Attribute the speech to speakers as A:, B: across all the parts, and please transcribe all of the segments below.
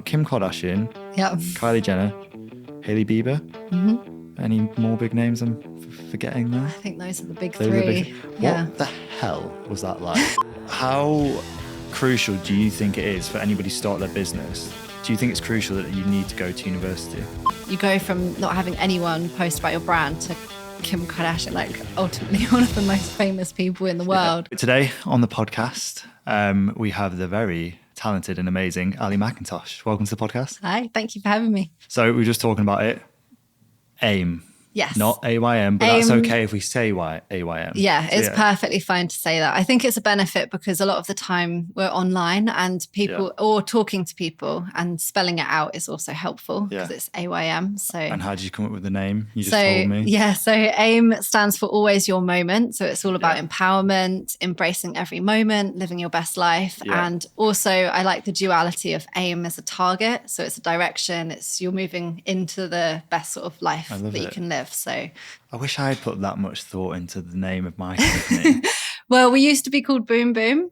A: Kim Kardashian,
B: Yeah.
A: Kylie Jenner, Hailey Bieber.
B: Mm-hmm.
A: Any more big names I'm forgetting there?
B: I think those are the big
A: Those are
B: three. Yeah.
A: What the hell was that like? How crucial do you think it is for anybody to start their business? Do you think it's crucial that you need to go to university?
B: You go from not having anyone post about your brand to Kim Kardashian, like ultimately one of the most famous people in the world.
A: Yeah. Today on the podcast, we have the very talented and amazing Alie Mackintosh. Welcome to the podcast.
B: Hi, thank you for having me.
A: So we were just talking about it. AIM.
B: Yes.
A: Not AYM, but that's okay if we say AYM.
B: Yeah, it's perfectly fine to say that. I think it's a benefit because a lot of the time we're online and people or talking to people and spelling it out is also helpful because it's AYM. So.
A: And how did you come up with the name? You just told me.
B: Yeah, so AIM stands for Always Your Moment. So it's all about empowerment, embracing every moment, living your best life.
A: Yeah.
B: And also I like the duality of AIM as a target. So it's a direction, you're moving into the best sort of life that you can live. So
A: I wish I had put that much thought into the name of my company.
B: Well, we used to be called Boom Boom.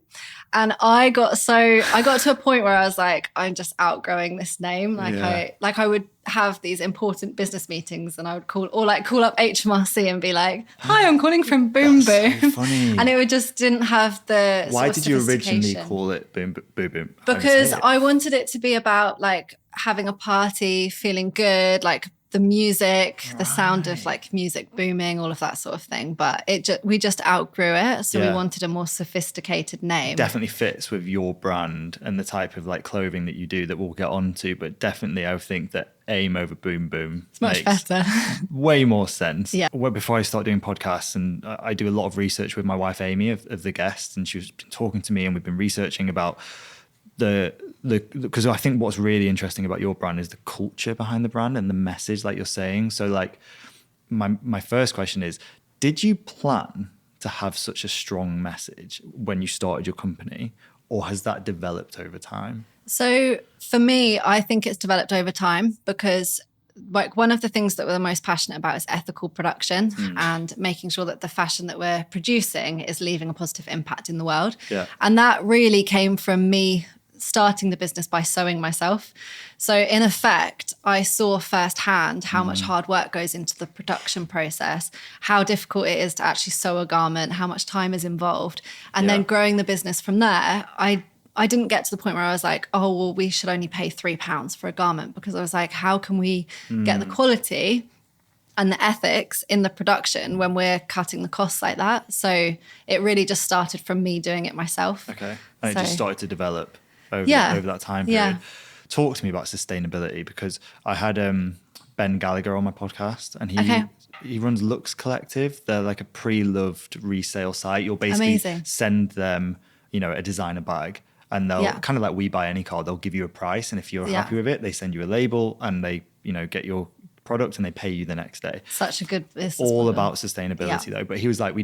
B: And I got to a point where I was like, I'm just outgrowing this name. I would have these important business meetings and I would call up HMRC and be like, hi, I'm calling from Boom Boom.
A: So funny.
B: And it just didn't have the
A: Why did you originally call it Boom Boom?
B: Because I wanted it to be about like having a party, feeling good, like the music, the sound of like music booming, all of that sort of thing. But we just outgrew it. So we wanted a more sophisticated name.
A: Definitely fits with your brand and the type of like clothing that you do that we'll get onto. But definitely I think that AIM over Boom Boom
B: it's much better.
A: way more sense.
B: Yeah.
A: Well, before I start doing podcasts, and I do a lot of research with my wife, Amy, of the guests, and she's been talking to me and we've been researching about because I think what's really interesting about your brand is the culture behind the brand and the message, like you're saying. So like my first question is, did you plan to have such a strong message when you started your company, or has that developed over time?
B: So for me, I think it's developed over time because like one of the things that we're the most passionate about is ethical production and making sure that the fashion that we're producing is leaving a positive impact in the world.
A: Yeah.
B: And that really came from me starting the business by sewing myself. So in effect, I saw firsthand how much hard work goes into the production process, how difficult it is to actually sew a garment, how much time is involved. And then growing the business from there, I didn't get to the point where I was like, oh, well, we should only pay £3 for a garment, because I was like, how can we get the quality and the ethics in the production when we're cutting the costs like that? So it really just started from me doing it myself.
A: Okay. And it just started to develop over that time period.
B: Yeah.
A: Talk to me about sustainability, because I had Ben Gallagher on my podcast, and he runs Lux Collective. They're like a pre-loved resale site. You'll basically send them, a designer bag, and they'll kind of like We Buy Any Car. They'll give you a price, and if you're happy with it, they send you a label, and they get your product and they pay you the next day.
B: Such a good business
A: all
B: model.
A: About sustainability though. But he was like,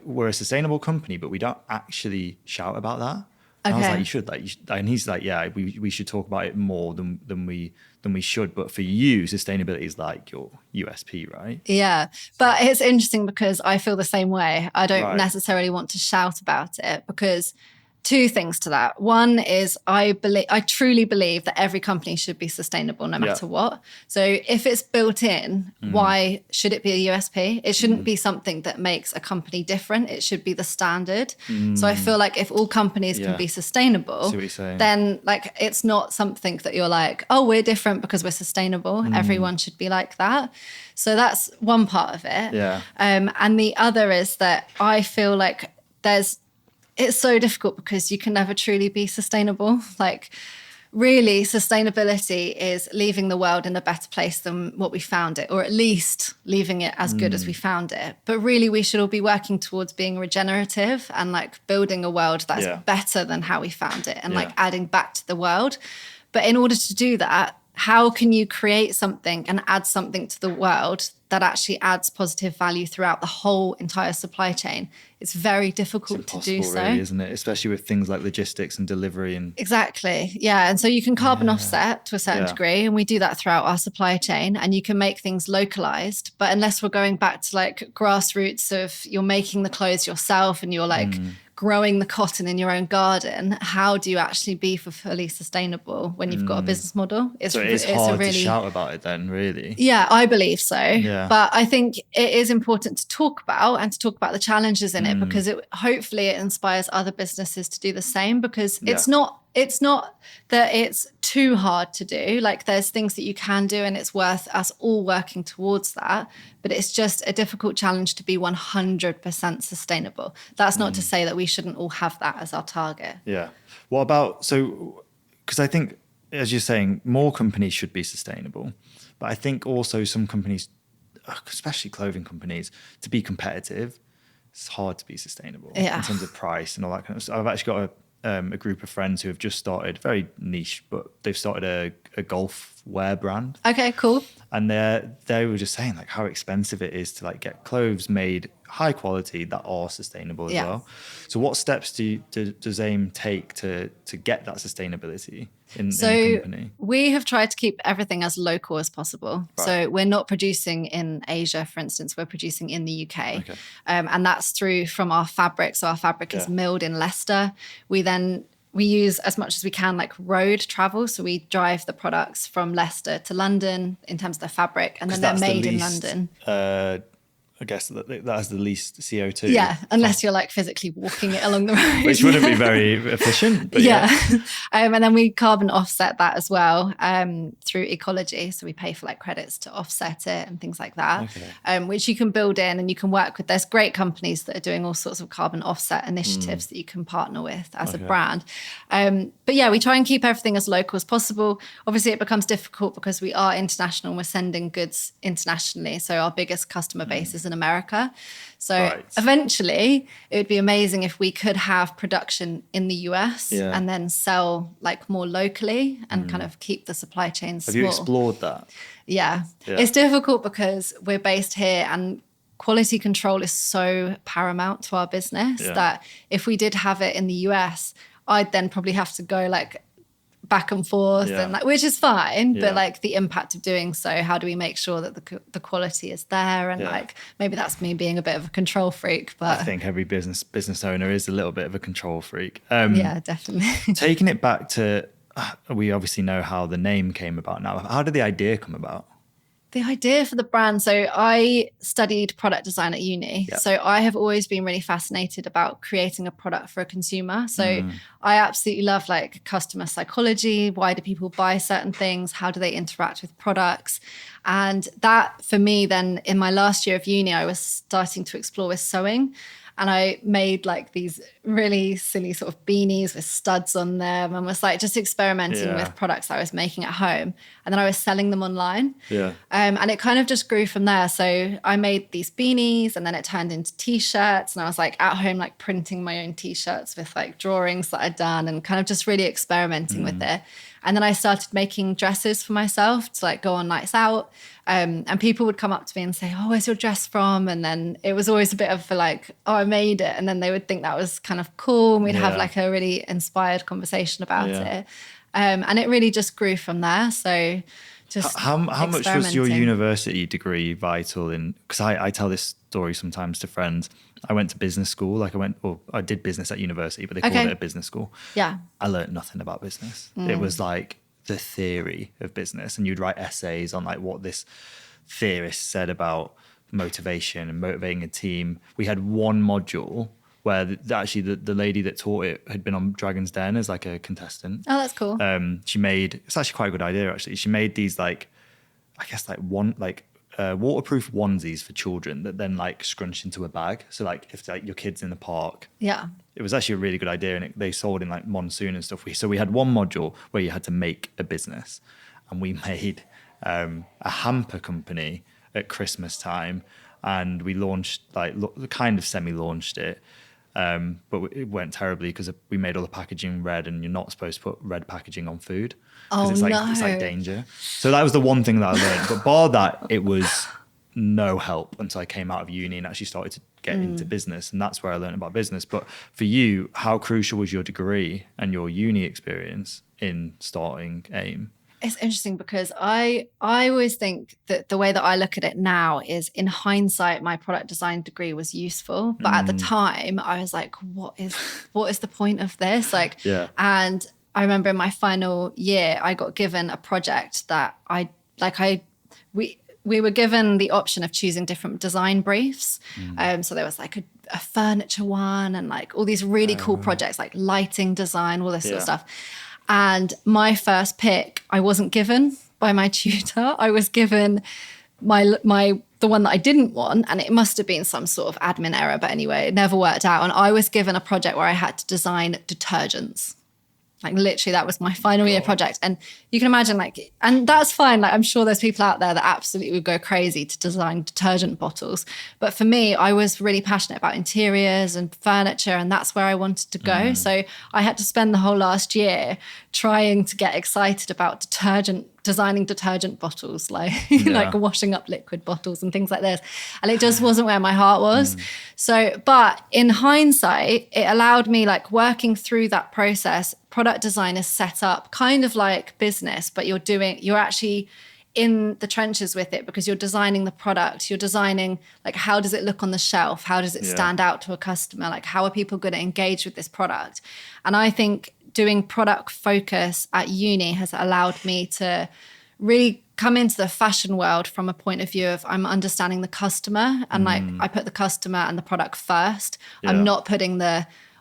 A: we're a sustainable company, but we don't actually shout about that. And I was like, you should. And he's like, yeah, we should talk about it more than we should. But for you, sustainability is like your USP, right?
B: Yeah, but it's interesting because I feel the same way. I don't necessarily want to shout about it, because two things to that. One is I truly believe that every company should be sustainable no matter what. So if it's built in, why should it be a USP? It shouldn't be something that makes a company different. It should be the standard. So I feel like if all companies can be sustainable, then like it's not something that you're like, oh, we're different because we're sustainable. Everyone should be like that. So that's one part of it.
A: Yeah.
B: And the other is that I feel like it's so difficult because you can never truly be sustainable. Like really, sustainability is leaving the world in a better place than what we found it, or at least leaving it as good as we found it. But really, we should all be working towards being regenerative and like building a world that's better than how we found it, and like adding back to the world. But in order to do that, how can you create something and add something to the world that actually adds positive value throughout the whole entire supply chain? It's very difficult to do so.
A: Really, isn't it? Especially with things like logistics and delivery.
B: Exactly. Yeah. And so you can carbon offset to a certain degree, and we do that throughout our supply chain, and you can make things localized. But unless we're going back to like grassroots of you're making the clothes yourself and you're like growing the cotton in your own garden, how do you actually be fully sustainable when you've got a business model?
A: So it's hard to shout about it then, really.
B: Yeah, I believe so.
A: Yeah.
B: But I think it is important to talk about and to talk about the challenges in it, because hopefully it inspires other businesses to do the same, because it's not that it's too hard to do. Like, there's things that you can do and it's worth us all working towards that. But it's just a difficult challenge to be 100% sustainable. That's not to say that we shouldn't all have that as our target.
A: Yeah. What about, because I think, as you're saying, more companies should be sustainable. But I think also some companies, especially clothing companies, to be competitive, it's hard to be sustainable in terms of price and all that kind of stuff. I've actually got a group of friends who have just started, very niche, but they've started a golf wear brand.
B: Okay, cool.
A: And they were just saying like how expensive it is to like get clothes made high quality that are sustainable as well. So what steps does AIM take to get that sustainability in the company?
B: We have tried to keep everything as local as possible. Right. So we're not producing in Asia, for instance, we're producing in the UK. Okay. And that's from our fabric. So our fabric is milled in Leicester. We use as much as we can like road travel. So we drive the products from Leicester to London in terms of the fabric, and then they're made in London.
A: I guess that has the least CO2.
B: Yeah, unless you're like physically walking it along the road.
A: Which wouldn't be very efficient. But yeah.
B: And then we carbon offset that as well through ecology. So we pay for like credits to offset it and things like that, which you can build in and you can work with. There's great companies that are doing all sorts of carbon offset initiatives that you can partner with as a brand. But yeah, we try and keep everything as local as possible. Obviously, it becomes difficult because we are international and we're sending goods internationally. So our biggest customer base is in America. So eventually it would be amazing if we could have production in the US and then sell like more locally and kind of keep the supply chain small.
A: Have you explored that?
B: Yeah. It's difficult because we're based here and quality control is so paramount to our business that if we did have it in the US, I'd then probably have to go like back and forth and like, which is fine, but like the impact of doing so, how do we make sure that the quality is there? And like, maybe that's me being a bit of a control freak, but
A: I think every business owner is a little bit of a control freak.
B: Yeah, definitely.
A: Taking it back to, we obviously know how the name came about now. How did the idea come about?
B: The idea for the brand. So I studied product design at uni. Yep. So I have always been really fascinated about creating a product for a consumer. So I absolutely love like customer psychology. Why do people buy certain things? How do they interact with products? And that for me, then in my last year of uni, I was starting to explore with sewing. And I made like these really silly sort of beanies with studs on them and was like just experimenting with products I was making at home. And then I was selling them online. Yeah. And it kind of just grew from there. So I made these beanies and then it turned into T-shirts. And I was like at home, like printing my own T-shirts with like drawings that I'd done and kind of just really experimenting with it. And then I started making dresses for myself to like go on nights out. And people would come up to me and say, oh, where's your dress from? And then it was always a bit of like, oh, I made it. And then they would think that was kind of cool. And we'd have like a really inspired conversation about it. And it really just grew from there. So just
A: how much was your university degree vital in? Because I tell this story sometimes to friends. I went to business school. I did business at university, but they called it a business school. Yeah. I learned nothing about business. It was like the theory of business, and you'd write essays on like what this theorist said about motivation and motivating a team. We had one module where the lady that taught it had been on Dragon's Den as like a contestant.
B: Oh, that's cool.
A: It's actually quite a good idea actually. She made these like, I guess like waterproof onesies for children that then like scrunch into a bag. So like if like your kid's in the park, it was actually a really good idea, and they sold in like Monsoon and stuff. So we had one module where you had to make a business, and we made a hamper company at Christmas time, and we launched kind of semi-launched it. But it went terribly because we made all the packaging red, and you're not supposed to put red packaging on food.
B: Oh,
A: it's like danger. So that was the one thing that I learned. But bar that, it was no help until I came out of uni and actually started to get into business. And that's where I learned about business. But for you, how crucial was your degree and your uni experience in starting AIM?
B: It's interesting because I always think that the way that I look at it now is, in hindsight, my product design degree was useful. But at the time I was like, what is the point of this? Like,
A: Yeah.
B: And I remember in my final year, I got given a project that we were given the option of choosing different design briefs. So there was like a furniture one and like all these really cool projects like lighting design, all this sort of stuff. And my first pick, I wasn't given by my tutor. I was given the one that I didn't want, and it must have been some sort of admin error. But anyway, it never worked out. And I was given a project where I had to design detergents. Like literally that was my final year project. And you can imagine like, and that's fine. Like I'm sure there's people out there that absolutely would go crazy to design detergent bottles. But for me, I was really passionate about interiors and furniture, and that's where I wanted to go. So I had to spend the whole last year trying to get excited about designing detergent bottles, like like washing up liquid bottles and things like this. And it just wasn't where my heart was. So, but in hindsight, it allowed me, like working through that process. Product design is set up kind of like business, but you're actually in the trenches with it, because you're designing the product. You're designing like, how does it look on the shelf? How does it stand out to a customer? Like, how are people going to engage with this product? And I think doing product focus at uni has allowed me to really come into the fashion world from a point of view of, I'm understanding the customer, and like I put the customer and the product first. I'm not putting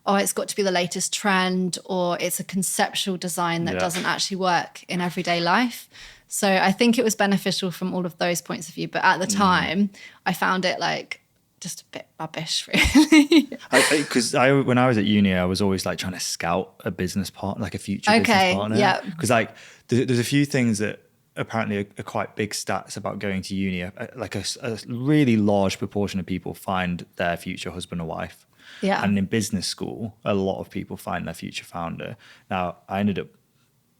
B: it's got to be the latest trend, or it's a conceptual design that doesn't actually work in everyday life. So I think it was beneficial from all of those points of view. But at the time, I found it like just a bit rubbish, really.
A: Because when I was at uni, I was always like trying to scout a business partner, like a future business partner.
B: Yeah.
A: Because like there's a few things that apparently are quite big stats about going to uni. Like a really large proportion of people find their future husband or wife.
B: Yeah.
A: And in business school, a lot of people find their future founder. Now, I ended up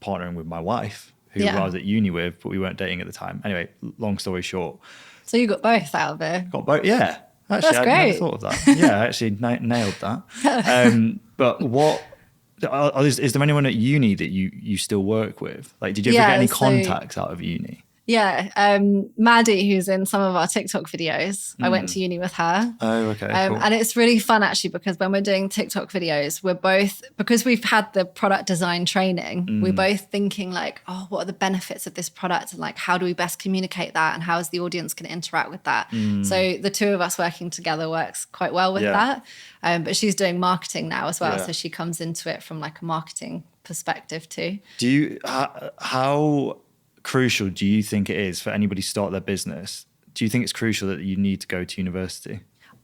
A: partnering with my wife, who I was at uni with, but we weren't dating at the time. Anyway, long story short.
B: So you got both out of it?
A: Got both, yeah. Actually,
B: That's great.
A: I never thought of that. Yeah, I actually nailed that. But what... Is there anyone at uni that you still work with? Like, did you ever get any contacts out of uni?
B: Yeah, Maddie, who's in some of our TikTok videos, I went to uni with her.
A: Oh, okay, cool.
B: And it's really fun actually, because when we're doing TikTok videos, we're both, because we've had the product design training, we're both thinking like, oh, what are the benefits of this product, and like, how do we best communicate that, and how is the audience going to interact with that? So the two of us working together works quite well with that. But she's doing marketing now as well, so she comes into it from like a marketing perspective too.
A: Do you how crucial do you think it is for anybody to start their business? Do you think it's crucial that you need to go to university?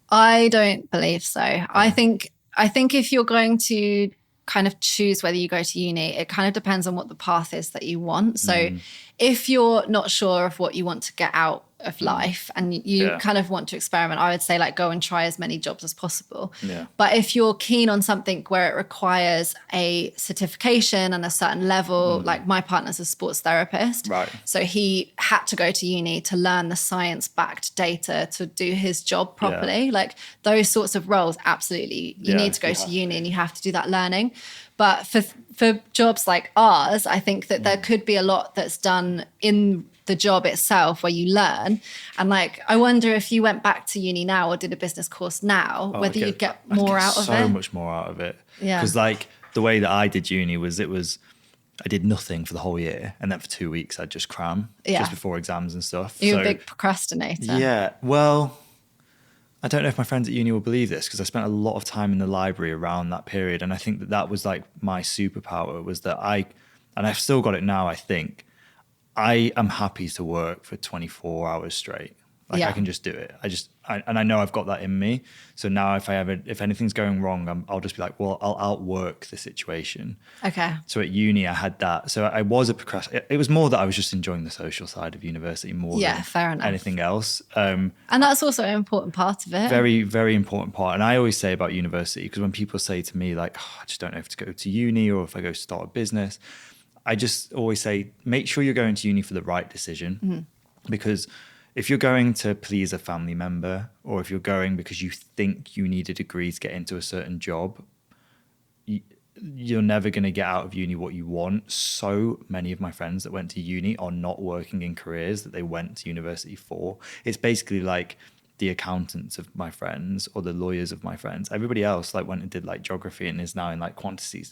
B: I don't believe so. Yeah. I think if you're going to kind of choose whether you go to uni, it kind of depends on what the path is that you want. So if you're not sure of what you want to get out of life and you kind of want to experiment, I would say like go and try as many jobs as possible. Yeah. But if you're keen on something where it requires a certification and a certain level, like my partner's a sports therapist.
A: Right.
B: So he had to go to uni to learn the science-backed data to do his job properly. Like those sorts of roles, absolutely. You need to go to uni and you have to do that learning. But for jobs like ours, I think that there could be a lot that's done in the job itself where you learn. And like, I wonder if you went back to uni now or did a business course now, whether you'd get more out of it.
A: So much more out of it.
B: Yeah.
A: Because like the way that I did uni was I did nothing for the whole year. And then for 2 weeks, I'd just cram just before exams and stuff.
B: You're a big procrastinator.
A: Yeah. Well, I don't know if my friends at uni will believe this, because I spent a lot of time in the library around that period. And I think that was like my superpower, was that and I've still got it now, I think, I am happy to work for 24 hours straight. Like I can just do it. I know I've got that in me. So now if anything's going wrong, I'll just be like, well, I'll outwork the situation. Okay. So at uni, I had that. So I was a procrastinator. It was more that I was just enjoying the social side of university more than
B: fair enough.
A: anything else.
B: And that's also an important part of it.
A: Very, very important part. And I always say about university, because when people say to me like, oh, I just don't know if to go to uni or if I go start a business, I just always say, make sure you're going to uni for the right decision. Because if you're going to please a family member, or if you're going because you think you need a degree to get into a certain job, you're never going to get out of uni what you want. So many of my friends that went to uni are not working in careers that they went to university for. It's basically like the accountants of my friends or the lawyers of my friends. Everybody else like went and did like geography and is now in like quantity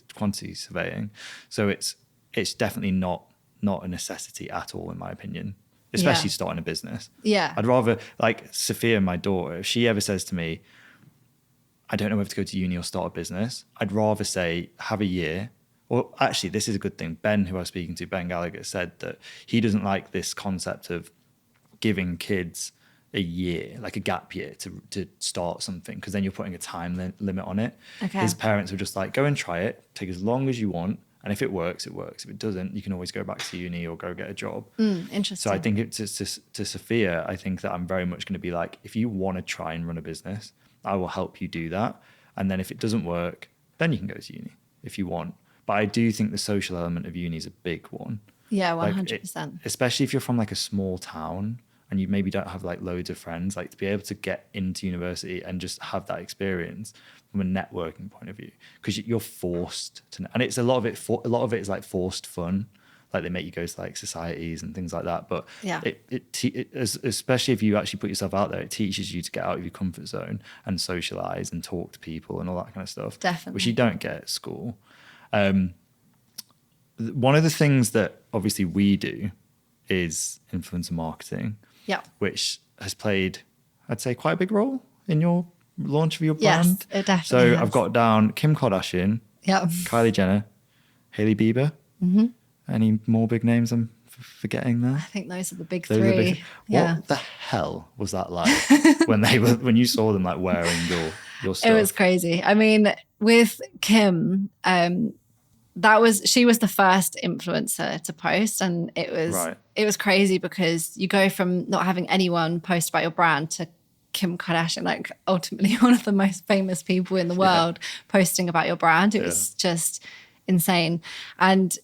A: surveying. So it's definitely not a necessity at all, in my opinion, especially starting a business.
B: Yeah.
A: I'd rather, like Sophia, my daughter, if she ever says to me, I don't know whether to go to uni or start a business, I'd rather say have a year. Or actually, this is a good thing. Ben, who I was speaking to, Ben Gallagher, said that he doesn't like this concept of giving kids a year, like a gap year to start something, because then you're putting a time limit on it.
B: Okay.
A: His parents were just like, go and try it, take as long as you want. And if it works, it works. If it doesn't, you can always go back to uni or go get a job.
B: Interesting.
A: So I think to Sophia, I think that I'm very much going to be like, if you want to try and run a business, I will help you do that. And then if it doesn't work, then you can go to uni if you want. But I do think the social element of uni is a big one.
B: Yeah, 100%.
A: Especially if you're from like a small town and you maybe don't have like loads of friends, like to be able to get into university and just have that experience from a networking point of view, because you're forced to, and it's a lot of it is like forced fun. Like they make you go to like societies and things like that. But especially if you actually put yourself out there, it teaches you to get out of your comfort zone and socialize and talk to people and all that kind of stuff.
B: Definitely.
A: Which you don't get at school. One of the things that obviously we do is influencer marketing. Yeah. Which has played, I'd say, quite a big role in your launch of your brand.
B: Yes, it definitely has.
A: I've got down Kim Kardashian, Kylie Jenner, Hailey Bieber. Mm-hmm. Any more big names I'm forgetting there?
B: I think those are the big three.
A: What the hell was that like when you saw them like wearing your stuff?
B: It was crazy. I mean, with Kim, she was the first influencer to post, and it was crazy because you go from not having anyone post about your brand to Kim Kardashian, like ultimately one of the most famous people in the world, posting about your brand. It was just insane. And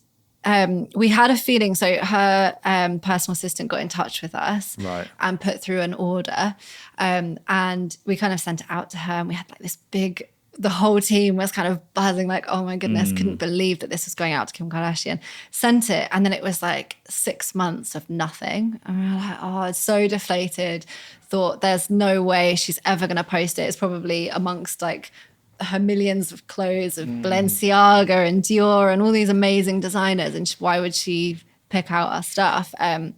B: we had a feeling, so her personal assistant got in touch with us and put through an order, and we kind of sent it out to her, and we had like this big, the whole team was kind of buzzing like, oh my goodness, couldn't believe that this was going out to Kim Kardashian. Sent it, and then it was like 6 months of nothing. And we were like, oh, it's so deflated. Thought there's no way she's ever going to post it. It's probably amongst like her millions of clothes of Balenciaga and Dior and all these amazing designers, and why would she pick out our stuff? And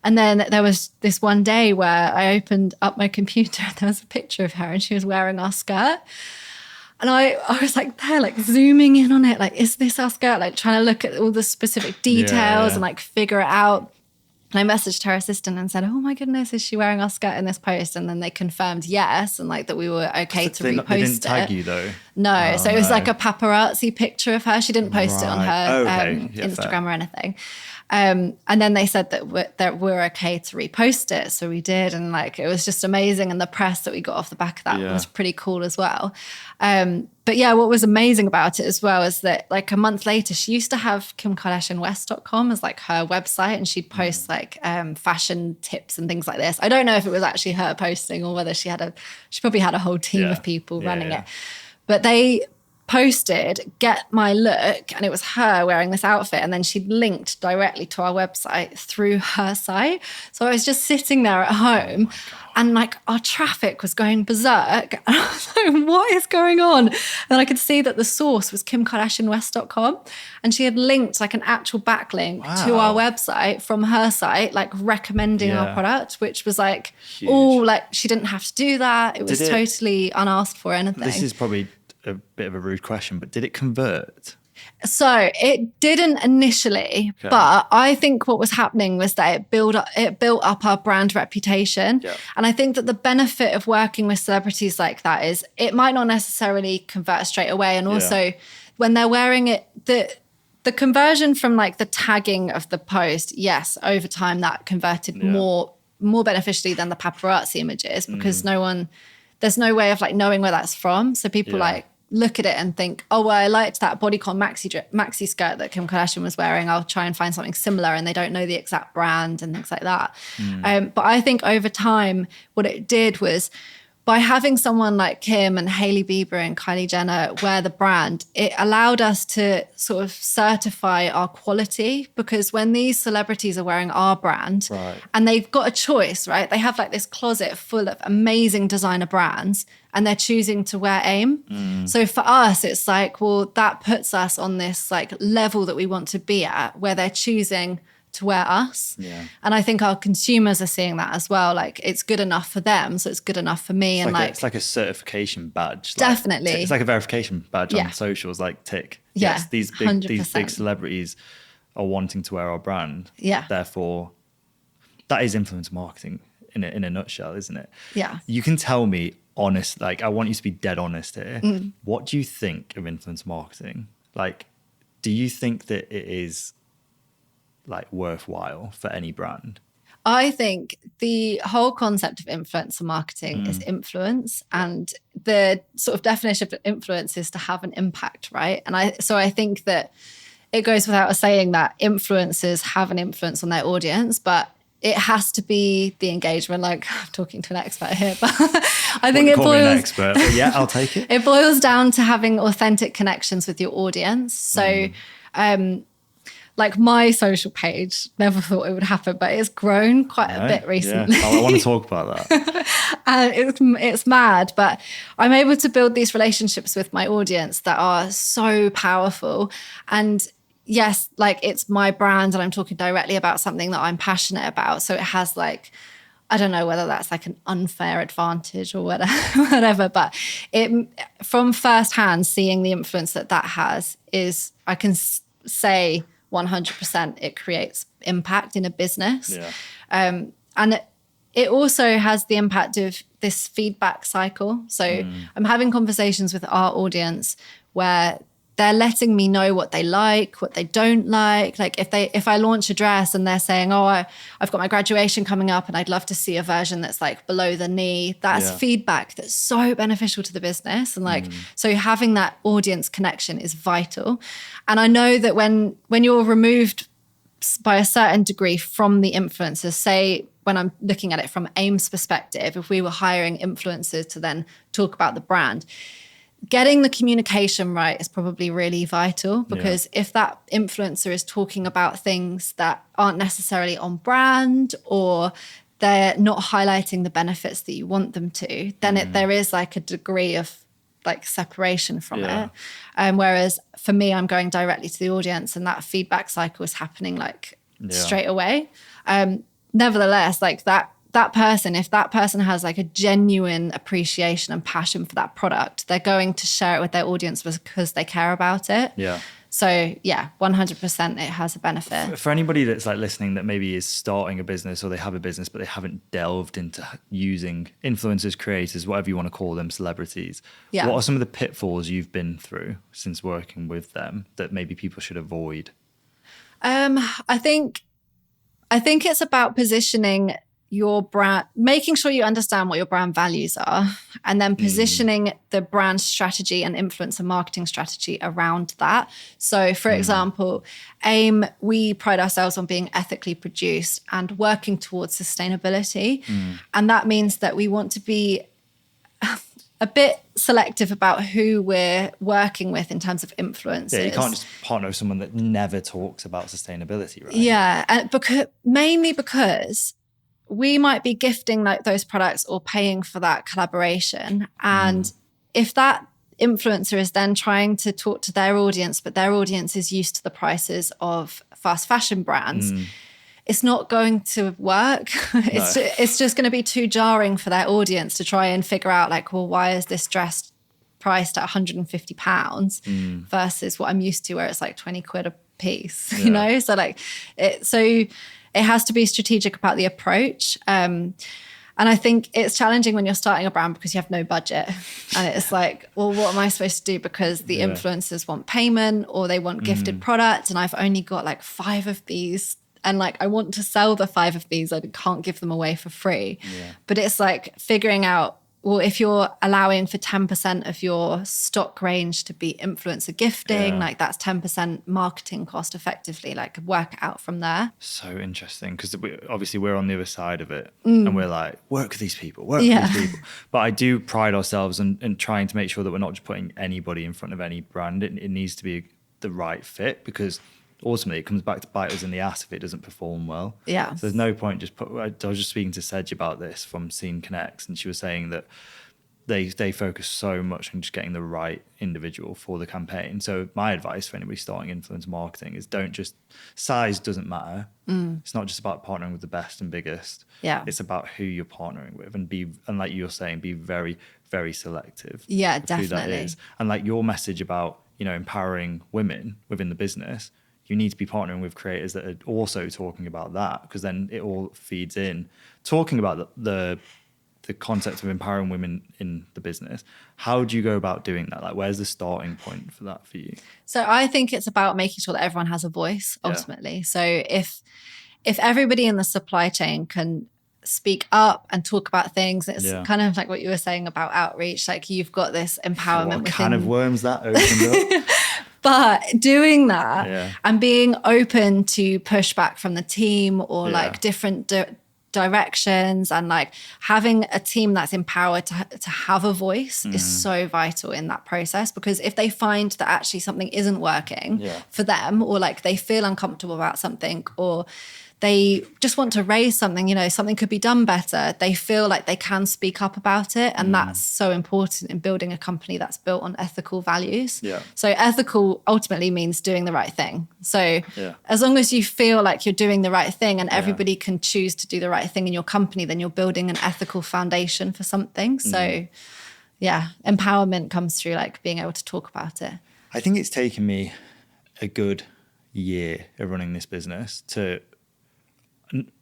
B: then there was this one day where I opened up my computer and there was a picture of her and she was wearing our skirt. And I was like there, like zooming in on it, like, is this our skirt? Like trying to look at all the specific details and like figure it out. And I messaged her assistant and said, oh my goodness, is she wearing our skirt in this post? And then they confirmed yes, and like that we were okay to repost it. They didn't
A: tag you though?
B: No, so it was like a paparazzi picture of her. She didn't post it on her Instagram or anything. And then they said that we're okay to repost it. So we did. And like, it was just amazing. And the press that we got off the back of that was pretty cool as well. But yeah, what was amazing about it as well is that like a month later, she used to have KimKardashianWest.com as like her website, and she'd post like fashion tips and things like this. I don't know if it was actually her posting or whether she probably had a whole team of people running it. But they posted get my look, and it was her wearing this outfit, and then she'd linked directly to our website through her site. So I was just sitting there at home and like our traffic was going berserk, and I was like, what is going on? And I could see that the source was KimKardashianWest.com, and she had linked like an actual backlink to our website from her site, like recommending our product, which was like huge. Like she didn't have to do that. It was totally unasked for anything.
A: This is probably a bit of a rude question, but did it convert?
B: So it didn't initially, but I think what was happening was that it built up our brand reputation. Yeah. And I think that the benefit of working with celebrities like that is it might not necessarily convert straight away. And also when they're wearing it, the conversion from like the tagging of the post, yes, over time that converted more beneficially than the paparazzi images, because there's no way of like knowing where that's from. So people like look at it and think, oh, well, I liked that bodycon maxi skirt that Kim Kardashian was wearing. I'll try and find something similar. And they don't know the exact brand and things like that. But I think over time, what it did was by having someone like Kim and Hailey Bieber and Kylie Jenner wear the brand, it allowed us to sort of certify our quality, because when these celebrities are wearing our brand and they've got a choice, right? They have like this closet full of amazing designer brands and they're choosing to wear AIM. So for us, it's like, well, that puts us on this like level that we want to be at, where they're choosing to wear us. And I think our consumers are seeing that as well. Like, it's good enough for them, so it's good enough for me.
A: It's like a certification badge.
B: Definitely.
A: It's like a verification badge on socials, like tick. Yes, these big celebrities are wanting to wear our brand. Therefore, that is influencer marketing in a nutshell, isn't it? You can tell me honest, like, I want you to be dead honest here. What do you think of influencer marketing? Like, do you think that it is like worthwhile for any brand?
B: I think the whole concept of influencer marketing is influence, and the sort of definition of influence is to have an impact, right? And I think that it goes without saying that influencers have an influence on their audience, but it has to be the engagement. Like, I'm talking to an expert here, but I think it boils.
A: An expert, but yeah, I'll take it.
B: It boils down to having authentic connections with your audience. So, like, my social page, never thought it would happen, but it's grown quite a bit recently.
A: I want to talk about that.
B: And it's mad, but I'm able to build these relationships with my audience that are so powerful. And yes, like, it's my brand and I'm talking directly about something that I'm passionate about. So it has, like, I don't know whether that's like an unfair advantage or whatever, but it, from firsthand seeing the influence that has, is I can say 100% it creates impact in a business. And it also has the impact of this feedback cycle. So I'm having conversations with our audience where they're letting me know what they like, what they don't like. Like, if I launch a dress and they're saying, oh, I've got my graduation coming up and I'd love to see a version that's like below the knee, that's feedback that's so beneficial to the business. And like, so having that audience connection is vital. And I know that when you're removed by a certain degree from the influencers, say, when I'm looking at it from AIM's perspective, if we were hiring influencers to then talk about the brand, getting the communication right is probably really vital, because if that influencer is talking about things that aren't necessarily on brand, or they're not highlighting the benefits that you want them to, then there is like a degree of like separation from it. Whereas for me, I'm going directly to the audience and that feedback cycle is happening like straight away. Nevertheless, like that person, if that person has like a genuine appreciation and passion for that product, they're going to share it with their audience because they care about it. So yeah, 100% it has a benefit.
A: For anybody that's like listening that maybe is starting a business, or they have a business but they haven't delved into using influencers, creators, whatever you want to call them, celebrities, what are some of the pitfalls you've been through since working with them that maybe people should avoid?
B: I think it's about positioning your brand, making sure you understand what your brand values are, and then positioning the brand strategy and influencer marketing strategy around that. So for example, AIM, we pride ourselves on being ethically produced and working towards sustainability. And that means that we want to be a bit selective about who we're working with in terms of influencers.
A: Yeah, you can't just partner with someone that never talks about sustainability, right?
B: Yeah, and mainly because we might be gifting like those products or paying for that collaboration. And if that influencer is then trying to talk to their audience, but their audience is used to the prices of fast fashion brands, it's not going to work. It's just going to be too jarring for their audience to try and figure out like, well, why is this dress priced at £150 versus what I'm used to where it's like 20 quid a piece, you know? So like, it has to be strategic about the approach. And I think it's challenging when you're starting a brand because you have no budget. And it's like, well, what am I supposed to do? Because the influencers want payment or they want gifted products. And I've only got like 5 of these. And like, I want to sell the 5 of these. I can't give them away for free. But it's like figuring out well, if you're allowing for 10% of your stock range to be influencer gifting, like that's 10% marketing cost effectively, like work it out from there.
A: So interesting, because obviously we're on the other side of it and we're like, work with these people, work with these people. But I do pride ourselves in trying to make sure that we're not just putting anybody in front of any brand. It needs to be the right fit, because ultimately it comes back to bite us in the ass if it doesn't perform well.
B: Yeah.
A: So there's no point I was just speaking to Sedge about this from Scene Connects, and she was saying that they focus so much on just getting the right individual for the campaign. So my advice for anybody starting influencer marketing is size doesn't matter. It's not just about partnering with the best and biggest.
B: Yeah.
A: It's about who you're partnering with, and like you're saying, be very, very selective.
B: Yeah,
A: definitely. Who that is. And like your message about, empowering women within the business, you need to be partnering with creators that are also talking about that, because then it all feeds in. Talking about the concept of empowering women in the business, how do you go about doing that? Like, where's the starting point for that for you?
B: So I think it's about making sure that everyone has a voice ultimately. So if everybody in the supply chain can speak up and talk about things, it's kind of like what you were saying about outreach, like you've got this empowerment.
A: What kind of worms that opened up.
B: But doing that and being open to pushback from the team or like different directions, and like having a team that's empowered to have a voice is so vital in that process, because if they find that actually something isn't working for them, or like they feel uncomfortable about something, or they just want to raise something, something could be done better, they feel like they can speak up about it. And that's so important in building a company that's built on ethical values. So ethical ultimately means doing the right thing. So as long as you feel like you're doing the right thing and everybody can choose to do the right thing in your company, then you're building an ethical foundation for something. So empowerment comes through like being able to talk about it.
A: I think it's taken me a good year of running this business to,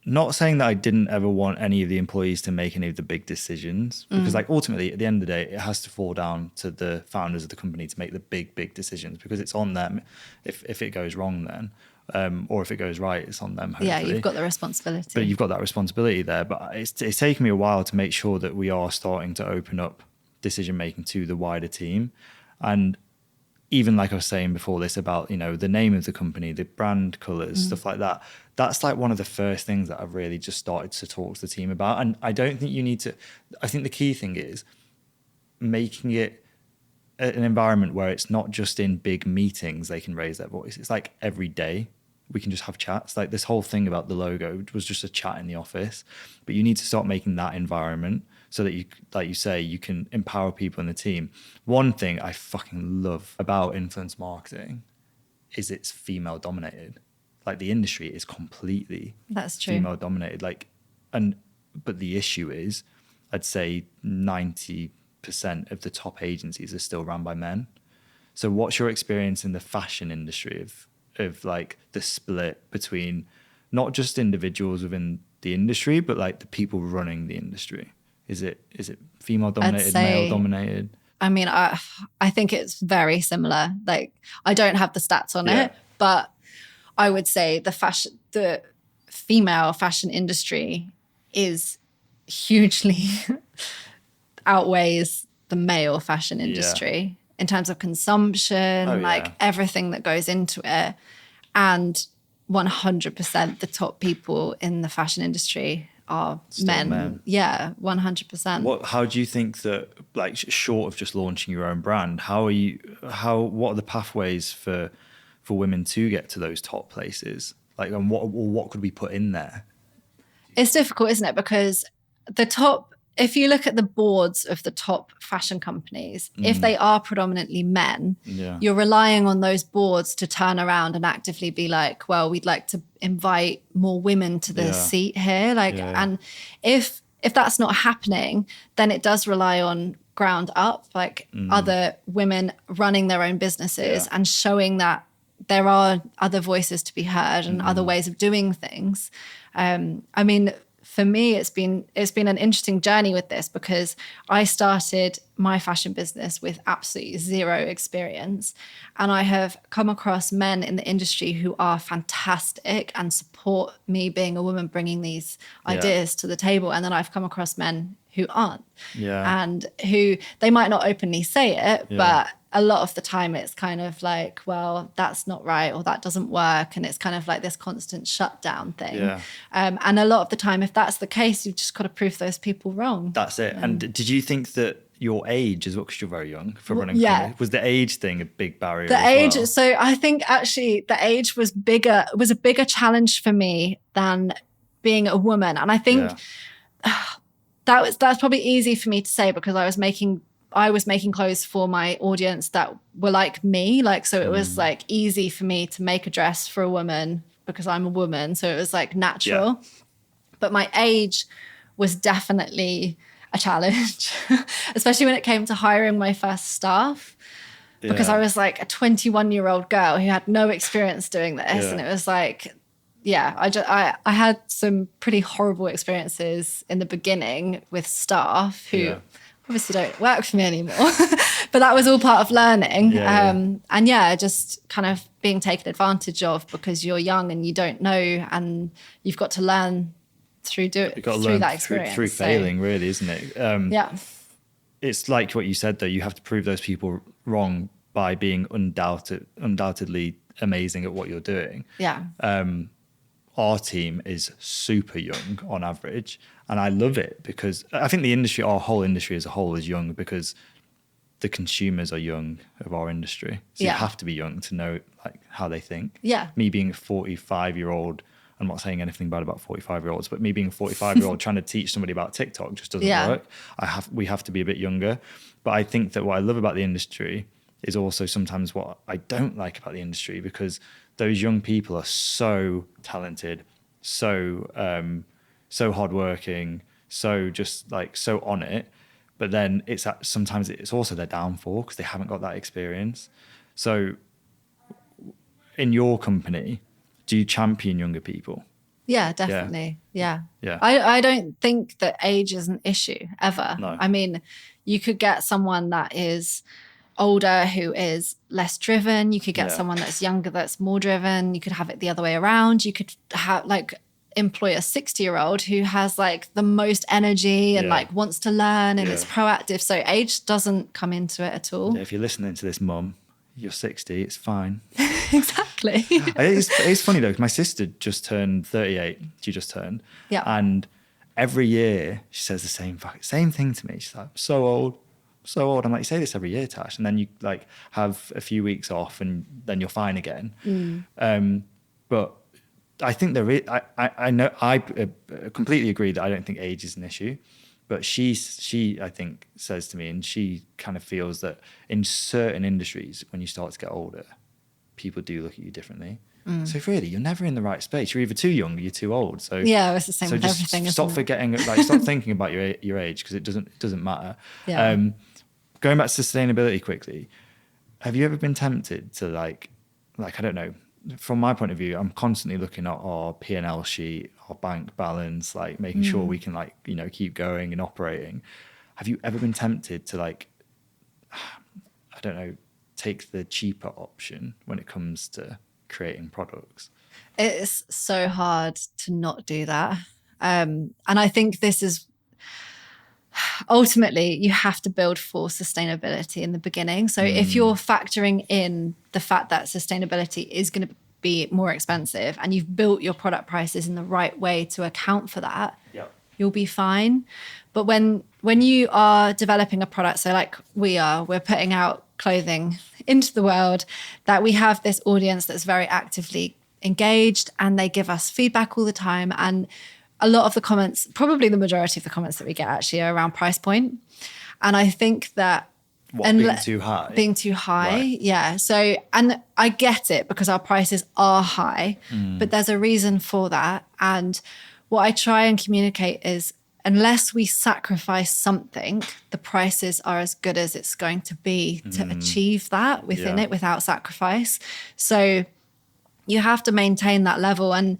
A: not saying that I didn't ever want any of the employees to make any of the big decisions, because like ultimately at the end of the day, it has to fall down to the founders of the company to make the big decisions, because it's on them if it goes wrong then, or if it goes right, it's on them, hopefully.
B: Yeah, you've got the responsibility.
A: But you've got that responsibility there. But it's taken me a while to make sure that we are starting to open up decision making to the wider team. And even like I was saying before this about, the name of the company, the brand colors, stuff like that. That's like one of the first things that I've really just started to talk to the team about. And I don't think you need to, I think the key thing is making it an environment where it's not just in big meetings they can raise their voice. It's like every day we can just have chats. Like this whole thing about the logo was just a chat in the office, but you need to start making that environment so that you, like you say, you can empower people in the team. One thing I fucking love about influence marketing is it's female dominated. Like the industry is completely female dominated. But the issue is, I'd say 90% of the top agencies are still run by men. So what's your experience in the fashion industry of like the split between not just individuals within the industry, but like the people running the industry? Is it female dominated, male dominated?
B: I mean, I think it's very similar. Like I don't have the stats on it, but I would say the female fashion industry is hugely outweighs the male fashion industry in terms of consumption, everything that goes into it. And 100% the top people in the fashion industry are men. Yeah, 100%.
A: How do you think that, like, short of just launching your own brand, what are the pathways for women to get to those top places? Like, and what could we put in there?
B: It's difficult, isn't it? Because if you look at the boards of the top fashion companies, if they are predominantly men, you're relying on those boards to turn around and actively be like, well, we'd like to invite more women to the seat here. And if that's not happening, then it does rely on ground up, like other women running their own businesses and showing that there are other voices to be heard and other ways of doing things. I mean, for me, it's been an interesting journey with this, because I started my fashion business with absolutely zero experience. And I have come across men in the industry who are fantastic and support me being a woman bringing these ideas to the table. And then I've come across men who aren't.
A: Yeah.
B: And who they might not openly say it, but a lot of the time it's kind of like, well, that's not right, or that doesn't work. And it's kind of like this constant shutdown thing.
A: Yeah.
B: And a lot of the time, if that's the case, you've just got to prove those people wrong.
A: That's it. And did you think that your age as well, because you're very young for running company, was the age thing a big barrier
B: the age
A: well?
B: So I think actually the age was a bigger challenge for me than being a woman. And I think that's probably easy for me to say, because I was making clothes for my audience that were like me. Like, so it was like easy for me to make a dress for a woman because I'm a woman. So it was like natural. Yeah. But my age was definitely a challenge, especially when it came to hiring my first staff, because I was like a 21-year-old girl who had no experience doing this. And it was like, I had some pretty horrible experiences in the beginning with staff who obviously don't work for me anymore, but that was all part of learning. And just kind of being taken advantage of because you're young and you don't know, and you've got to learn through that experience.
A: Through failing, really, isn't it? It's like what you said, though. You have to prove those people wrong by being undoubtedly amazing at what you're doing.
B: Yeah.
A: Our team is super young on average, and I love it because I think the industry, our whole industry as a whole, is young because the consumers are young of our industry. So you have to be young to know like how they think.
B: Yeah.
A: Me being a 45-year-old, I'm not saying anything bad about 45-year-olds, but me being a 45-year-old trying to teach somebody about TikTok just doesn't work. We have to be a bit younger. But I think that what I love about the industry is also sometimes what I don't like about the industry, because those young people are so talented, so hardworking, so just like so on it. But then sometimes it's also their downfall because they haven't got that experience. So in your company, do you champion younger people?
B: Yeah, definitely. Yeah.
A: Yeah.
B: I don't think that age is an issue ever.
A: No.
B: I mean, you could get someone that is older who is less driven. You could get someone that's younger that's more driven. You could have it the other way around. You could have employ a 60-year-old who has like the most energy and like wants to learn and is proactive. So age doesn't come into it at all.
A: Yeah, if you're listening to this, mum, you're 60, it's fine.
B: Exactly.
A: It's funny though, because my sister just turned 38. She just turned.
B: Yeah.
A: And every year she says the same thing to me. She's like, so old. I'm like, you say this every year, Tash, and then you like have a few weeks off and then you're fine again. But I think there is, I know, I completely agree that I don't think age is an issue. But she, I think, says to me, and she kind of feels that in certain industries, when you start to get older, people do look at you differently. So really, you're never in the right space. You're either too young or you're too old. So
B: yeah, it's the same with everything.
A: Stop forgetting, stop thinking about your age, because it doesn't matter.
B: Yeah.
A: Going back to sustainability quickly, have you ever been tempted to like I don't know, from my point of view, I'm constantly looking at our P&L sheet, our bank balance, like making sure we can keep going and operating. Have you ever been tempted to I don't know, take the cheaper option when it comes to creating products?
B: It's so hard to not do that. And I think this is ultimately you have to build for sustainability in the beginning. So if you're factoring in the fact that sustainability is going to be more expensive and you've built your product prices in the right way to account for that, you'll be fine. But when you are developing a product, so like we're putting out clothing into the world, that we have this audience that's very actively engaged and they give us feedback all the time. And a lot of the comments, probably the majority of the comments that we get actually are around price point. And I think that
A: being too high?
B: Being too high,
A: right.
B: Yeah. So, and I get it because our prices are high, but there's a reason for that. And what I try and communicate is unless we sacrifice something, the prices are as good as it's going to be to achieve that within it without sacrifice. So you have to maintain that level. And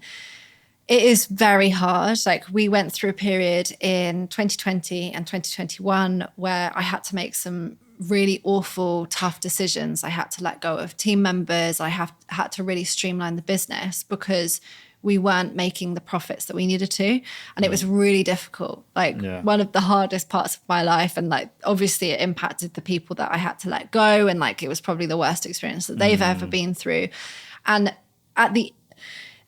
B: it is very hard. Like we went through a period in 2020 and 2021 where I had to make some really awful, tough decisions. I had to let go of team members. I had to really streamline the business because we weren't making the profits that we needed to. And it was really difficult. Like one of the hardest parts of my life. And like, obviously it impacted the people that I had to let go. And like, it was probably the worst experience that they've ever been through. And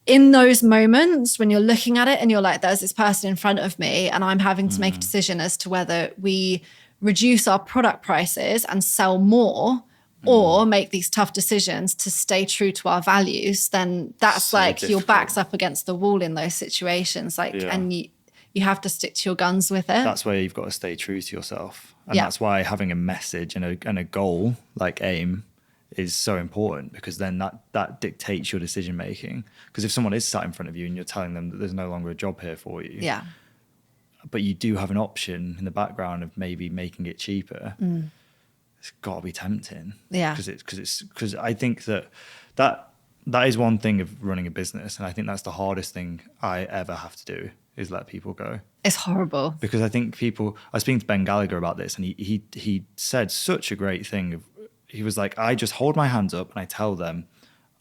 B: in those moments when you're looking at it and you're like, there's this person in front of me and I'm having to make a decision as to whether we reduce our product prices and sell more or make these tough decisions to stay true to our values, then that's so like difficult. Your back's up against the wall in those situations. Like, and you have to stick to your guns with it.
A: That's where you've got to stay true to yourself. And that's why having a message and a goal like AIM is so important, because then that dictates your decision making. Because if someone is sat in front of you and you're telling them that there's no longer a job here for you, but you do have an option in the background of maybe making it cheaper, it's got to be tempting. Because I think that is one thing of running a business, and I think that's the hardest thing I ever have to do, is let people go.
B: It's horrible.
A: Because I think I was speaking to Ben Gallagher about this, and he said such a great thing. He was like, I just hold my hands up and I tell them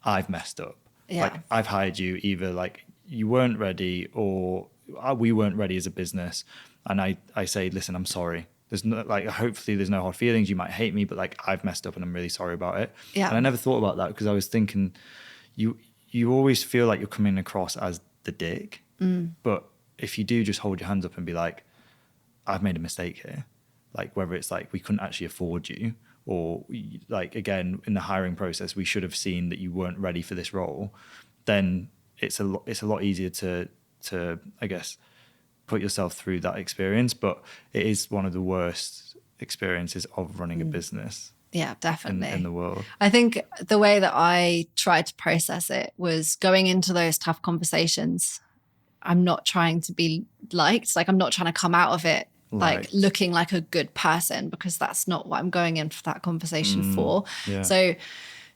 A: I've messed up. Like, I've hired you, either like you weren't ready or we weren't ready as a business. And I say, listen, I'm sorry. There's no, like, hopefully there's no hard feelings. You might hate me, but like, I've messed up and I'm really sorry about it. And I never thought about that, because I was thinking you always feel like you're coming across as the dick. But if you do just hold your hands up and be like, I've made a mistake here. Like, whether it's like, we couldn't actually afford you, or like, again, in the hiring process, we should have seen that you weren't ready for this role, then it's a lot easier to I guess, put yourself through that experience. But it is one of the worst experiences of running a business.
B: Yeah, definitely.
A: In the world.
B: I think the way that I tried to process it was going into those tough conversations. I'm not trying to be liked. Like, I'm not trying to come out of it like looking like a good person, because that's not what I'm going in for that conversation for. So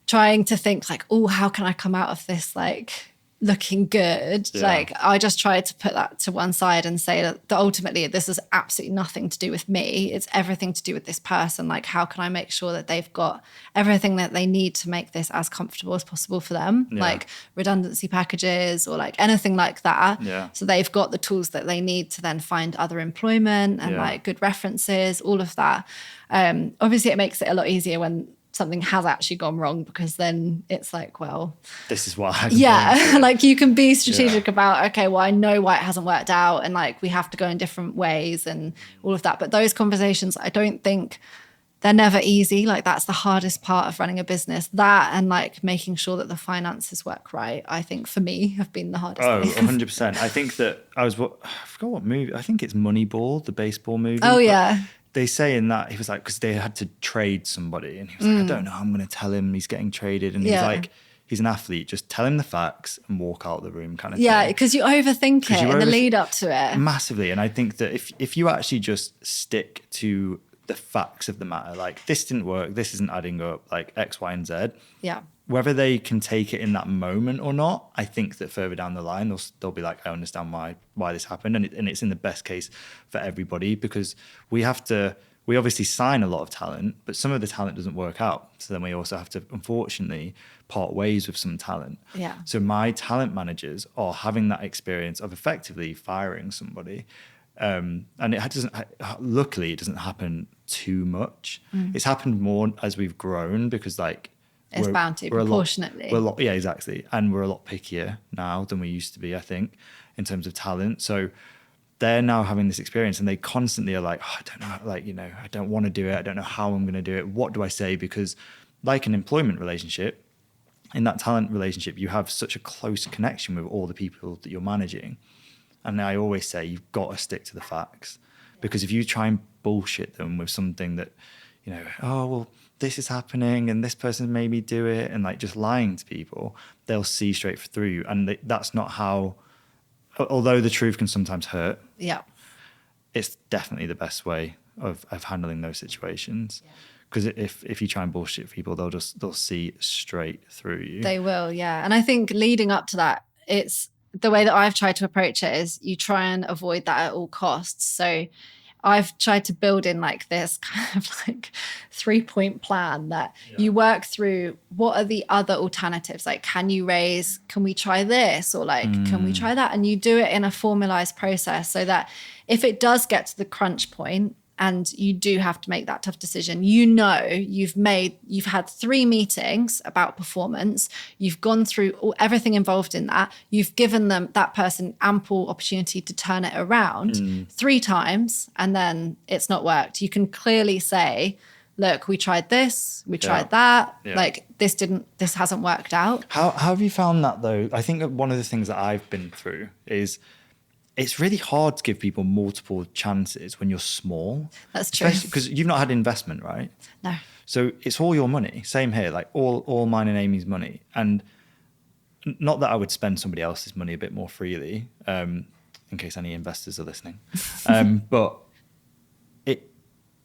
B: trying to think like, oh, how can I come out of this like looking good? Like, I just tried to put that to one side and say that ultimately this is absolutely nothing to do with me. It's everything to do with this person. Like, how can I make sure that they've got everything that they need to make this as comfortable as possible for them? Like redundancy packages or like anything like that. So they've got the tools that they need to then find other employment and like good references, all of that. Obviously it makes it a lot easier when something has actually gone wrong, because then it's like, well,
A: this is why.
B: Like, you can be strategic about, okay, well, I know why it hasn't worked out, and like, we have to go in different ways and all of that. But those conversations, I don't think they're never easy. Like, that's the hardest part of running a business. That and like making sure that the finances work right, I think for me have been the hardest thing.
A: 100%. I think that I forgot what movie. I think it's Moneyball, the baseball movie.
B: Oh yeah.
A: They say in that, he was like, because they had to trade somebody, and he was like, I don't know, I'm going to tell him he's getting traded. And he's like, he's an athlete, just tell him the facts and walk out of the room, kind of thing. Yeah,
B: because you overthink it in the lead up to it.
A: Massively. And I think that if you actually just stick to the facts of the matter, like, this didn't work, this isn't adding up, like X, Y, and Z.
B: Yeah.
A: Whether they can take it in that moment or not, I think that further down the line, they'll be like, I understand why this happened. And it's in the best case for everybody, because we obviously sign a lot of talent, but some of the talent doesn't work out. So then we also have to, unfortunately, part ways with some talent.
B: Yeah.
A: So my talent managers are having that experience of effectively firing somebody. And luckily it doesn't happen too much. It's happened more as we've grown, because like,
B: it's bound to, proportionately.
A: Yeah, exactly. And we're a lot pickier now than we used to be, I think, in terms of talent. So they're now having this experience, and they constantly are like, oh, I don't know, like, you know, I don't want to do it. I don't know how I'm going to do it. What do I say? Because like an employment relationship, in that talent relationship, you have such a close connection with all the people that you're managing. And I always say, you've got to stick to the facts, because if you try and bullshit them with something that, you know, oh, well, this is happening and this person made me do it, and like just lying to people, they'll see straight through you. And that's not how, although the truth can sometimes hurt, it's definitely the best way of handling those situations. Because if you try and bullshit people, they'll see straight through you.
B: They will, yeah. And I think leading up to that, it's the way that I've tried to approach it is you try and avoid that at all costs. So I've tried to build in like this kind of like 3-point plan that you work through. What are the other alternatives? Like, can we try this? Or like, can we try that? And you do it in a formalized process so that if it does get to the crunch point, and you do have to make that tough decision, you've had 3 meetings about performance. You've gone through everything involved in that. You've given that person ample opportunity to turn it around 3 times, and then it's not worked. You can clearly say, look, we tried this, we tried that. Yeah. Like this hasn't worked out.
A: How have you found that though? I think that one of the things that I've been through is it's really hard to give people multiple chances when you're small.
B: That's true.
A: Because you've not had investment, right?
B: No.
A: So it's all your money. Same here, like all mine and Amy's money. And not that I would spend somebody else's money a bit more freely, in case any investors are listening. But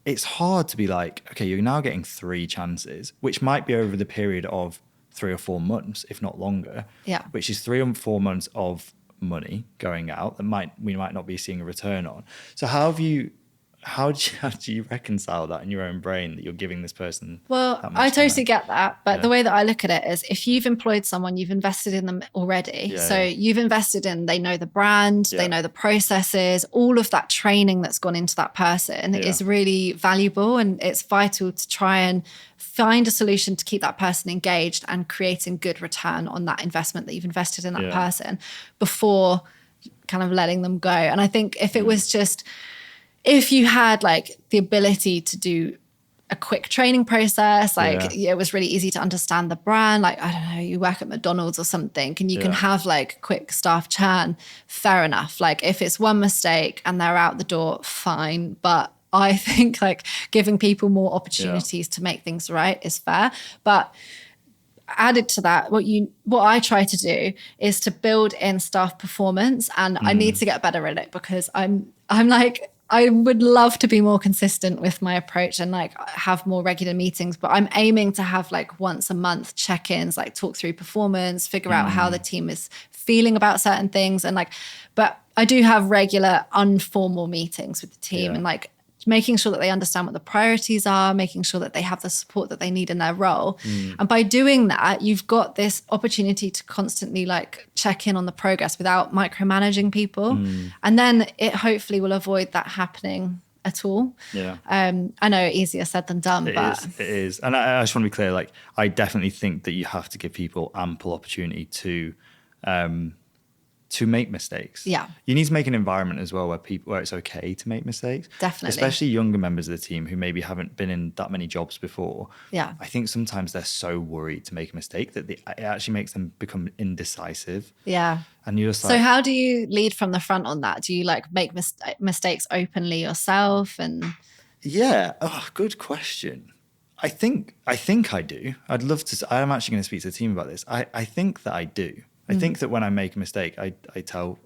A: it's hard to be like, okay, you're now getting 3 chances, which might be over the period of 3 or 4 months, if not longer.
B: Yeah.
A: Which is 3 or 4 months of money going out that we might not be seeing a return on. So how do you reconcile that in your own brain that you're giving this person?
B: Well, I totally get that. But the way that I look at it is if you've employed someone, you've invested in them already. Yeah, so you've invested in, they know the brand, they know the processes, all of that training that's gone into that person is really valuable, and it's vital to try and find a solution to keep that person engaged and creating good return on that investment that you've invested in that person before kind of letting them go. And I think if it was just, if you had like the ability to do a quick training process, like it was really easy to understand the brand, like, I don't know, you work at McDonald's or something and you can have like quick staff churn, fair enough. Like if it's one mistake and they're out the door, fine. But I think like giving people more opportunities to make things right is fair. But added to that, what I try to do is to build in staff performance, and I need to get better at it because I'm like, I would love to be more consistent with my approach and like have more regular meetings, but I'm aiming to have like once a month check-ins, like talk through performance, figure out how the team is feeling about certain things. And like, but I do have regular informal meetings with the team and like making sure that they understand what the priorities are, making sure that they have the support that they need in their role. And by doing that, you've got this opportunity to constantly like check in on the progress without micromanaging people. And then it hopefully will avoid that happening at all. Yeah. I know easier said than done,
A: It is. And I just want to be clear, like, I definitely think that you have to give people ample opportunity to make mistakes.
B: Yeah.
A: You need to make an environment as well where it's okay to make mistakes.
B: Definitely.
A: Especially younger members of the team who maybe haven't been in that many jobs before.
B: Yeah.
A: I think sometimes they're so worried to make a mistake that it actually makes them become indecisive.
B: Yeah.
A: And you're just like...
B: So how do you lead from the front on that? Do you like make mistakes openly yourself? And
A: yeah. Oh, good question. I think I do. I'd love to... I'm actually going to speak to the team about this. I think that I do. I think that when I make a mistake, I tell,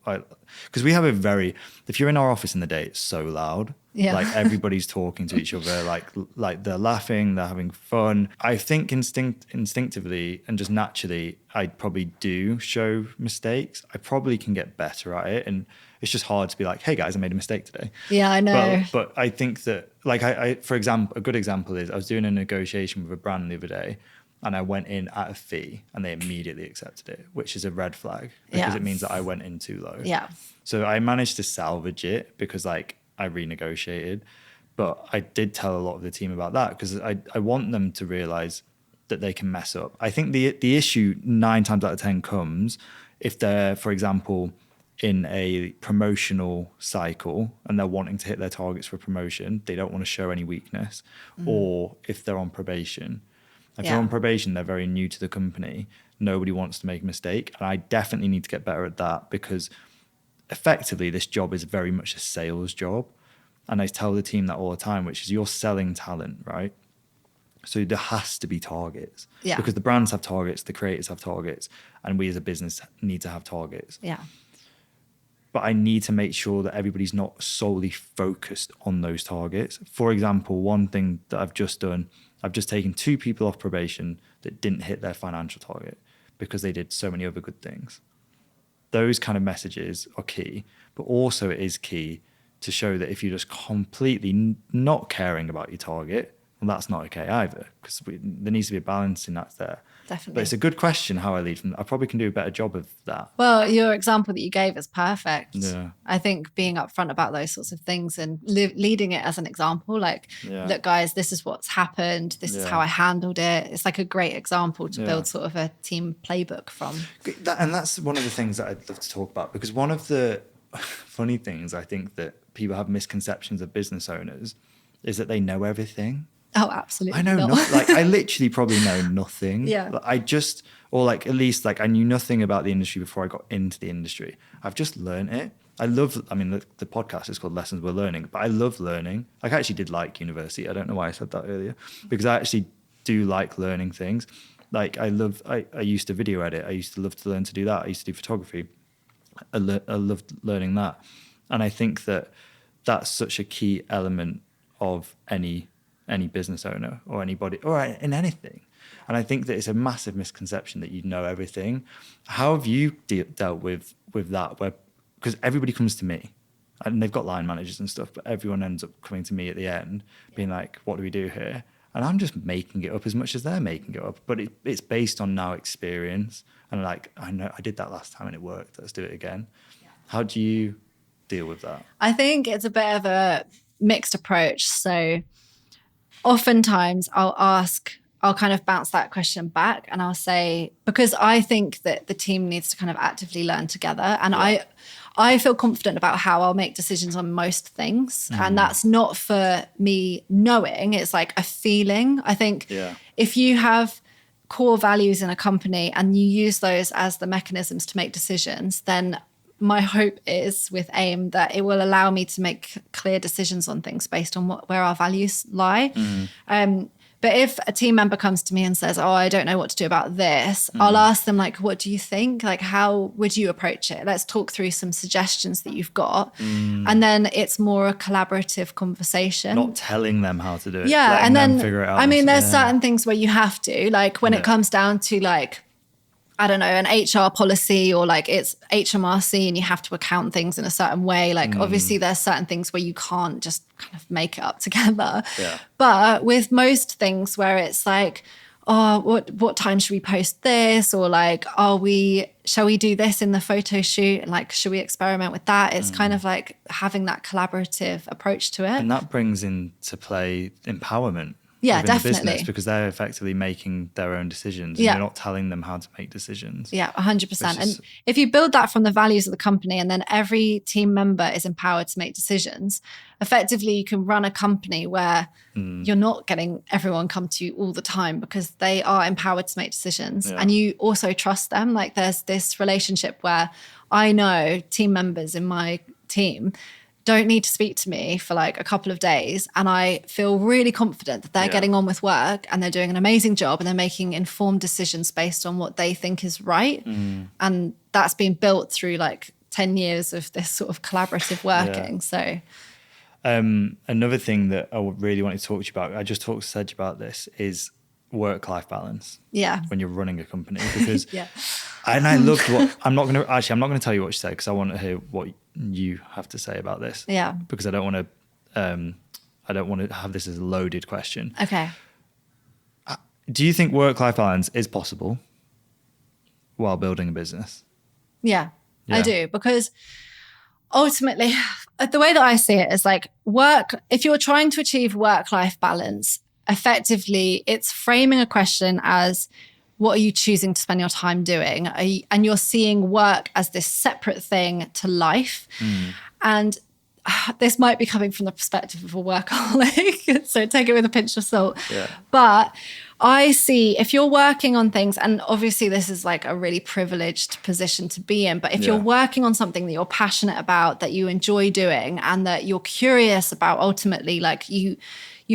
A: because we have if you're in our office in the day, it's so loud. Yeah. Like everybody's talking to each other, like they're laughing, they're having fun. I think instinctively and just naturally, I probably do show mistakes. I probably can get better at it. And it's just hard to be like, hey guys, I made a mistake today.
B: Yeah, I know.
A: But I think that, like, for example, a good example is I was doing a negotiation with a brand the other day. And I went in at a fee and they immediately accepted it, which is a red flag because it means that I went in too low.
B: Yeah.
A: So I managed to salvage it because like I renegotiated, but I did tell a lot of the team about that because I want them to realize that they can mess up. I think the issue 9 times out of 10 comes if they're, for example, in a promotional cycle and they're wanting to hit their targets for promotion, they don't want to show any weakness, or if they're on probation. If you're on probation, they're very new to the company. Nobody wants to make a mistake. And I definitely need to get better at that because effectively this job is very much a sales job. And I tell the team that all the time, which is you're selling talent, right? So there has to be targets. Yeah. Because the brands have targets, the creators have targets, and we as a business need to have targets.
B: Yeah.
A: But I need to make sure that everybody's not solely focused on those targets. For example, one thing that I've just done, I've just taken 2 people off probation that didn't hit their financial target because they did so many other good things. Those kind of messages are key, but also it is key to show that if you're just completely not caring about your target, well, that's not okay either, because there needs to be a balance in that there.
B: Definitely.
A: But it's a good question how I lead from that. I probably can do a better job of that.
B: Well, your example that you gave is perfect.
A: Yeah.
B: I think being upfront about those sorts of things and leading it as an example, like, look, guys, this is what's happened. This is how I handled it. It's like a great example to build sort of a team playbook from.
A: And that's one of the things that I'd love to talk about, because one of the funny things I think that people have misconceptions of business owners is that they know everything.
B: Oh, absolutely.
A: I know nothing. Like, I literally probably know nothing.
B: Yeah.
A: Like, or like, at least like I knew nothing about the industry before I got into the industry. I've just learned it. I mean, the podcast is called Lessons We're Learning, but I love learning. Like, I actually did like university. I don't know why I said that earlier, because I actually do like learning things. Like, I used to video edit. I used to love to learn to do that. I used to do photography. I loved learning that. And I think that that's such a key element of any business owner or anybody or in anything. And I think that it's a massive misconception that you know everything. How have you dealt with that? Because everybody comes to me, and they've got line managers and stuff, but everyone ends up coming to me at the end being like, what do we do here? And I'm just making it up as much as they're making it up. But it's based on now experience. And like, I know I did that last time and it worked. Let's do it again. Yeah. How do you deal with that?
B: I think it's a bit of a mixed approach. So oftentimes I'll kind of bounce that question back and I'll say, because I think that the team needs to kind of actively learn together. And I feel confident about how I'll make decisions on most things. And that's not for me knowing, it's like a feeling. I think if you have core values in a company and you use those as the mechanisms to make decisions, then my hope is with AIM that it will allow me to make clear decisions on things based on where our values lie. But if a team member comes to me and says, oh, I don't know what to do about this, I'll ask them, like, what do you think? Like, how would you approach it? Let's talk through some suggestions that you've got. And then it's more a collaborative conversation.
A: Not telling them how to do it.
B: Yeah. And then,
A: figure it out.
B: I mean, there's certain things where you have to, like when it comes down to like, I don't know, an HR policy or like it's HMRC and you have to account things in a certain way. Like obviously there's certain things where you can't just kind of make it up together. Yeah. But with most things where it's like, oh, what time should we post this? Or like, shall we do this in the photo shoot? And like, should we experiment with that? It's kind of like having that collaborative approach to it.
A: And that brings into play empowerment.
B: Yeah, definitely.
A: The business, because they're effectively making their own decisions and you're not telling them how to make decisions.
B: Yeah, 100%. And if you build that from the values of the company and then every team member is empowered to make decisions, effectively you can run a company where you're not getting everyone come to you all the time because they are empowered to make decisions and you also trust them. Like there's this relationship where I know team members in my team don't need to speak to me for like a couple of days. And I feel really confident that they're getting on with work and they're doing an amazing job and they're making informed decisions based on what they think is right. And that's been built through like 10 years of this sort of collaborative working. Yeah. So
A: another thing that I really wanted to talk to you about, I just talked to Sedge about this, is work-life balance.
B: Yeah.
A: When you're running a company, because and I loved what I'm not going to tell you what she said because I want to hear what you have to say about this.
B: Yeah.
A: Because I don't want to have this as a loaded question.
B: Okay.
A: Do you think work-life balance is possible while building a business?
B: Yeah, I do, because ultimately the way that I see it is like if you're trying to achieve work-life balance, effectively it's framing a question as, what are you choosing to spend your time doing? And you're seeing work as this separate thing to life. And this might be coming from the perspective of a workaholic, so take it with a pinch of salt. Yeah. But I see if you're working on things, and obviously this is like a really privileged position to be in, but if you're working on something that you're passionate about, that you enjoy doing, and that you're curious about ultimately, like you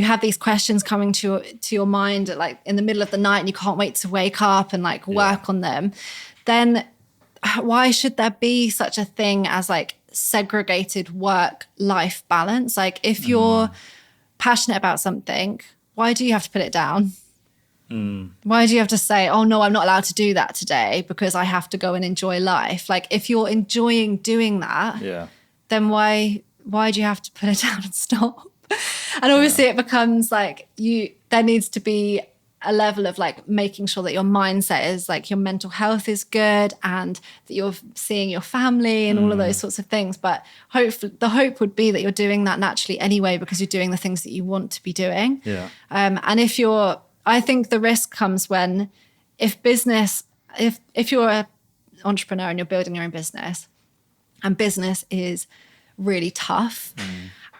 B: have these questions coming to your mind at like in the middle of the night and you can't wait to wake up and like work on them, then why should there be such a thing as like segregated work-life balance? Like if you're passionate about something, why do you have to put it down? Why do you have to say, oh no, I'm not allowed to do that today because I have to go and enjoy life? Like if you're enjoying doing that, then why why do you have to put it down and stop? And obviously it becomes like there needs to be a level of like making sure that your mindset is like your mental health is good and that you're seeing your family and all of those sorts of things. But the hope would be that you're doing that naturally anyway, because you're doing the things that you want to be doing.
A: Yeah.
B: And I think the risk comes when if you're an entrepreneur and you're building your own business and business is really tough,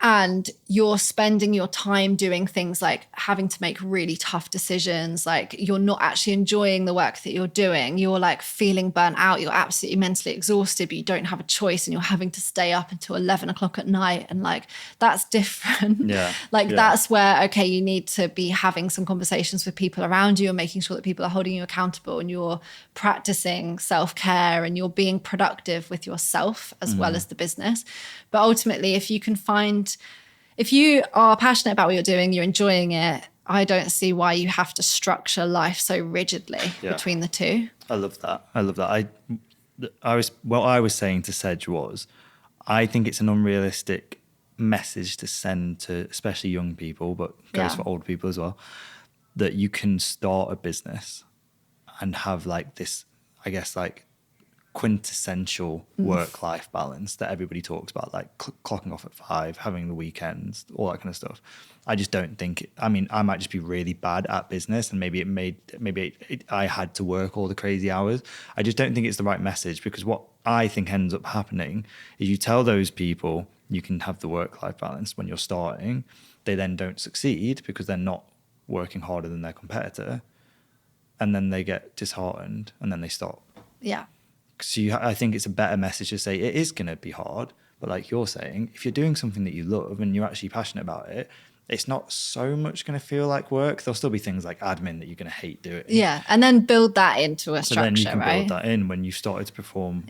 B: and you're spending your time doing things like having to make really tough decisions, like you're not actually enjoying the work that you're doing, you're like feeling burnt out, you're absolutely mentally exhausted, but you don't have a choice and you're having to stay up until 11 o'clock at night. And like, that's different. That's where, okay, you need to be having some conversations with people around you and making sure that people are holding you accountable and you're practicing self-care and you're being productive with yourself as well as the business. But ultimately, if you are passionate about what you're doing, you're enjoying it, I don't see why you have to structure life so rigidly between the two.
A: I love that. What I was saying to Sedge was, I think it's an unrealistic message to send to especially young people, but goes for old people as well, that you can start a business and have like this, I guess, like quintessential work-life balance that everybody talks about, like clocking off at 5, having the weekends, all that kind of stuff. I just don't think I might just be really bad at business, and maybe I had to work all the crazy hours. I just don't think it's the right message, because what I think ends up happening is you tell those people you can have the work-life balance when you're starting, they then don't succeed because they're not working harder than their competitor, and then they get disheartened and then they stop.
B: Yeah.
A: So I think it's a better message to say it is going to be hard, but like you're saying, if you're doing something that you love and you're actually passionate about it, it's not so much going to feel like work. There'll still be things like admin that you're going to hate doing.
B: Yeah, and then build that into a structure,
A: then you can
B: right?
A: build that in when you started to perform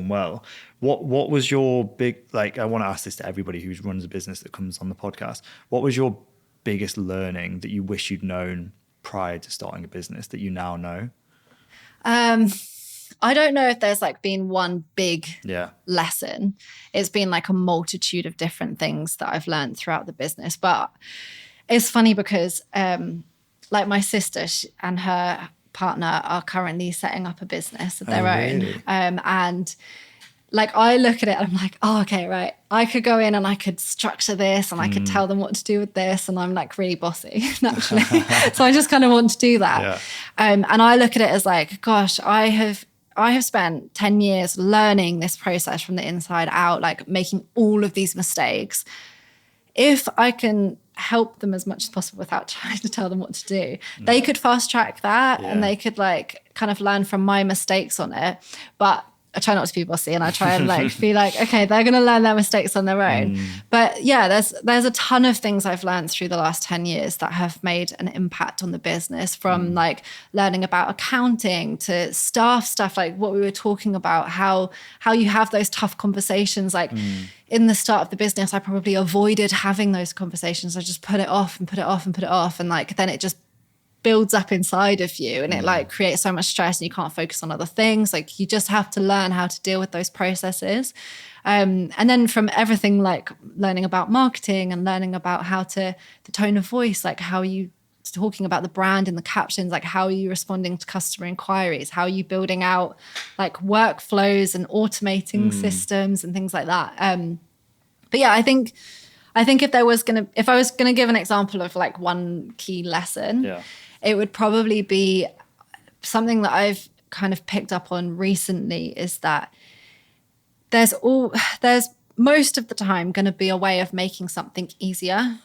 A: well. What was your big, like, I want to ask this to everybody who runs a business that comes on the podcast. What was your biggest learning that you wish you'd known prior to starting a business that you now know?
B: I don't know if there's like been one big lesson. It's been like a multitude of different things that I've learned throughout the business. But it's funny because like my sister and her partner are currently setting up a business of their own.
A: Really?
B: And like I look at it and I'm like, oh, okay, right. I could go in and I could structure this and I could tell them what to do with this. And I'm like really bossy, naturally. So I just kind of want to do that.
A: Yeah.
B: And I look at it as like, gosh, I have spent 10 years learning this process from the inside out, like making all of these mistakes. If I can help them as much as possible without trying to tell them what to do, they could fast track that and they could like kind of learn from my mistakes on it. But I try not to be bossy and I try and like be like, okay, they're going to learn their mistakes on their own. But yeah, there's a ton of things I've learned through the last 10 years that have made an impact on the business, from like learning about accounting to staff stuff, like what we were talking about, how you have those tough conversations. Like in the start of the business, I probably avoided having those conversations. I just put it off and put it off and put it off. And like, then it just builds up inside of you and it like creates so much stress and you can't focus on other things. Like you just have to learn how to deal with those processes. And then from everything, like learning about marketing and learning about the tone of voice, like how you talking about the brand in the captions, like how are you responding to customer inquiries? How are you building out like workflows and automating systems and things like that? But yeah, I think if I was gonna give an example of like one key lesson, it would probably be something that I've kind of picked up on recently, is that there's most of the time going to be a way of making something easier.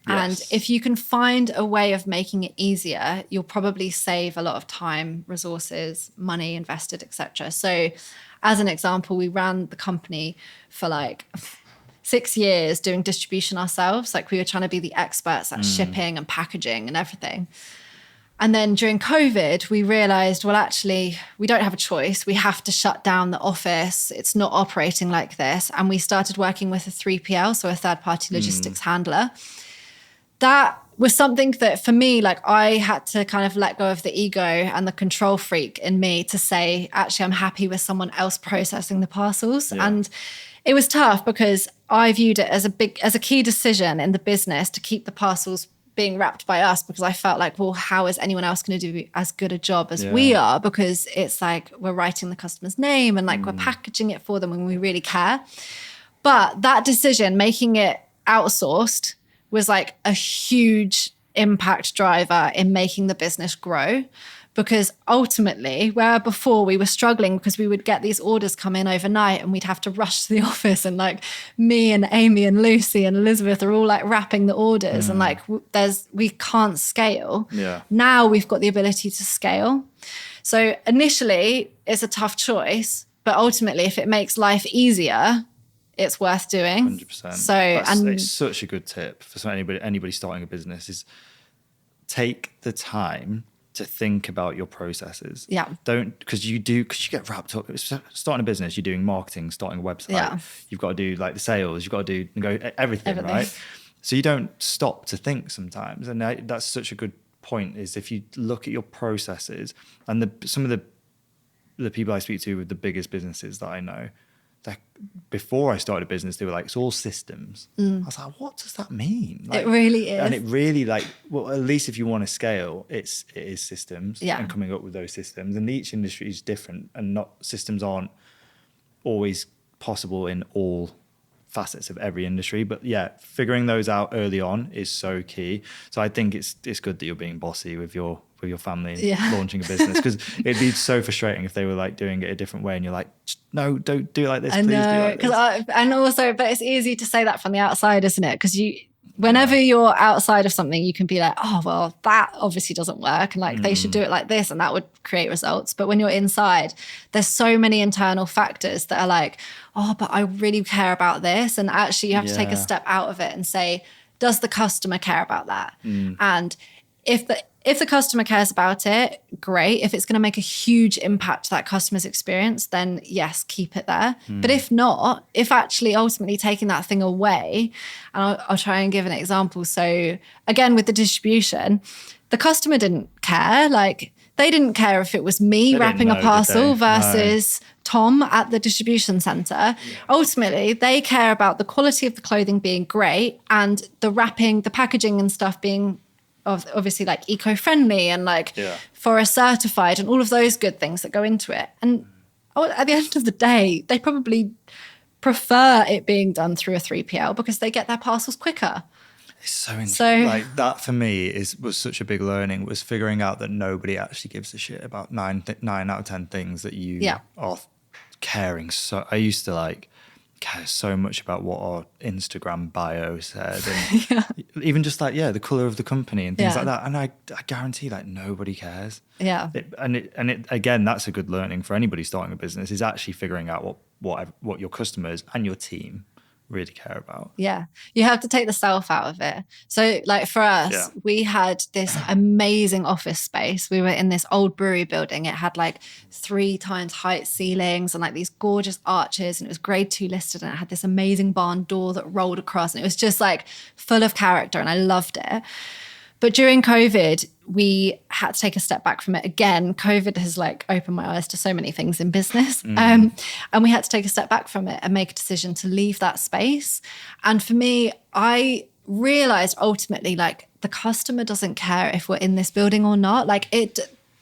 B: And if you can find a way of making it easier, you'll probably save a lot of time, resources, money invested, etc. So as an example, we ran the company for like 6 years doing distribution ourselves. Like we were trying to be the experts at shipping and packaging and everything. And then during COVID, we realized, well, actually, we don't have a choice. We have to shut down the office. It's not operating like this. And we started working with a 3PL, so a third-party logistics handler. That was something that for me, like I had to kind of let go of the ego and the control freak in me to say, actually, I'm happy with someone else processing the parcels. And it was tough because I viewed it as a key decision in the business to keep the parcels being wrapped by us, because I felt like, well, how is anyone else going to do as good a job as we are? Because it's like we're writing the customer's name and like we're packaging it for them when we really care. But that decision, making it outsourced, was like a huge impact driver in making the business grow. Because ultimately, where before we were struggling because we would get these orders come in overnight and we'd have to rush to the office, and like me and Amy and Lucy and Elizabeth are all like wrapping the orders and like we can't scale.
A: Yeah.
B: Now we've got the ability to scale. So initially it's a tough choice, but ultimately if it makes life easier, it's worth doing.
A: 100%.
B: So
A: it's such a good tip for anybody starting a business is take the time to think about your processes.
B: Yeah.
A: Because you get wrapped up. Starting a business, you're doing marketing, starting a website. Yeah. You've got to do like the sales. You've got to do everything, right? So you don't stop to think sometimes. And that's such a good point, is if you look at your processes, and some of the people I speak to with the biggest businesses that I know, like before I started a business, they were like, it's all systems. I was like, what does that mean? Like,
B: it really is.
A: And it really well, at least if you want to scale, it is systems and coming up with those systems. And each industry is different, and systems aren't always possible in all facets of every industry. But yeah, figuring those out early on is so key. So I think it's good that you're being bossy with your family and launching a business, because it'd be so frustrating if they were like doing it a different way and you're like, no, don't do it like this.
B: I
A: please
B: know,
A: do like this.
B: And also, but it's easy to say that from the outside, isn't it? Because whenever you're outside of something, you can be like, oh, well, that obviously doesn't work. And like, they should do it like this, and that would create results. But when you're inside, there's so many internal factors that are like, oh, but I really care about this. And actually you have to take a step out of it and say, does the customer care about that? And if the customer cares about it, great. If it's going to make a huge impact to that customer's experience, then yes, keep it there. But if not, if actually ultimately taking that thing away, and I'll try and give an example. So again, with the distribution, the customer didn't care. Like, they didn't care if it was me wrapping a parcel versus Tom at the distribution center. Yeah. Ultimately, they care about the quality of the clothing being great and the wrapping, the packaging and stuff being obviously like eco-friendly and like forest certified and all of those good things that go into it. And at the end of the day, they probably prefer it being done through a 3PL because they get their parcels quicker.
A: It's so interesting. Like that for me was such a big learning, was figuring out that nobody actually gives a shit about 9 out of 10 things that you are caring. So I used to care so much about what our Instagram bio said, and even just the color of the company and things like that. And I guarantee nobody cares.
B: Yeah.
A: And again, that's a good learning for anybody starting a business, is actually figuring out what your customers and your team really care about.
B: Yeah. You have to take the self out of it. So for us, we had this amazing office space. We were in this old brewery building. It had 3 times height ceilings and these gorgeous arches, and it was grade 2 listed, and it had this amazing barn door that rolled across, and it was just full of character, and I loved it. But during COVID, we had to take a step back from it. Again, COVID has opened my eyes to so many things in business. And we had to take a step back from it and make a decision to leave that space. And for me, I realized ultimately, the customer doesn't care if we're in this building or not.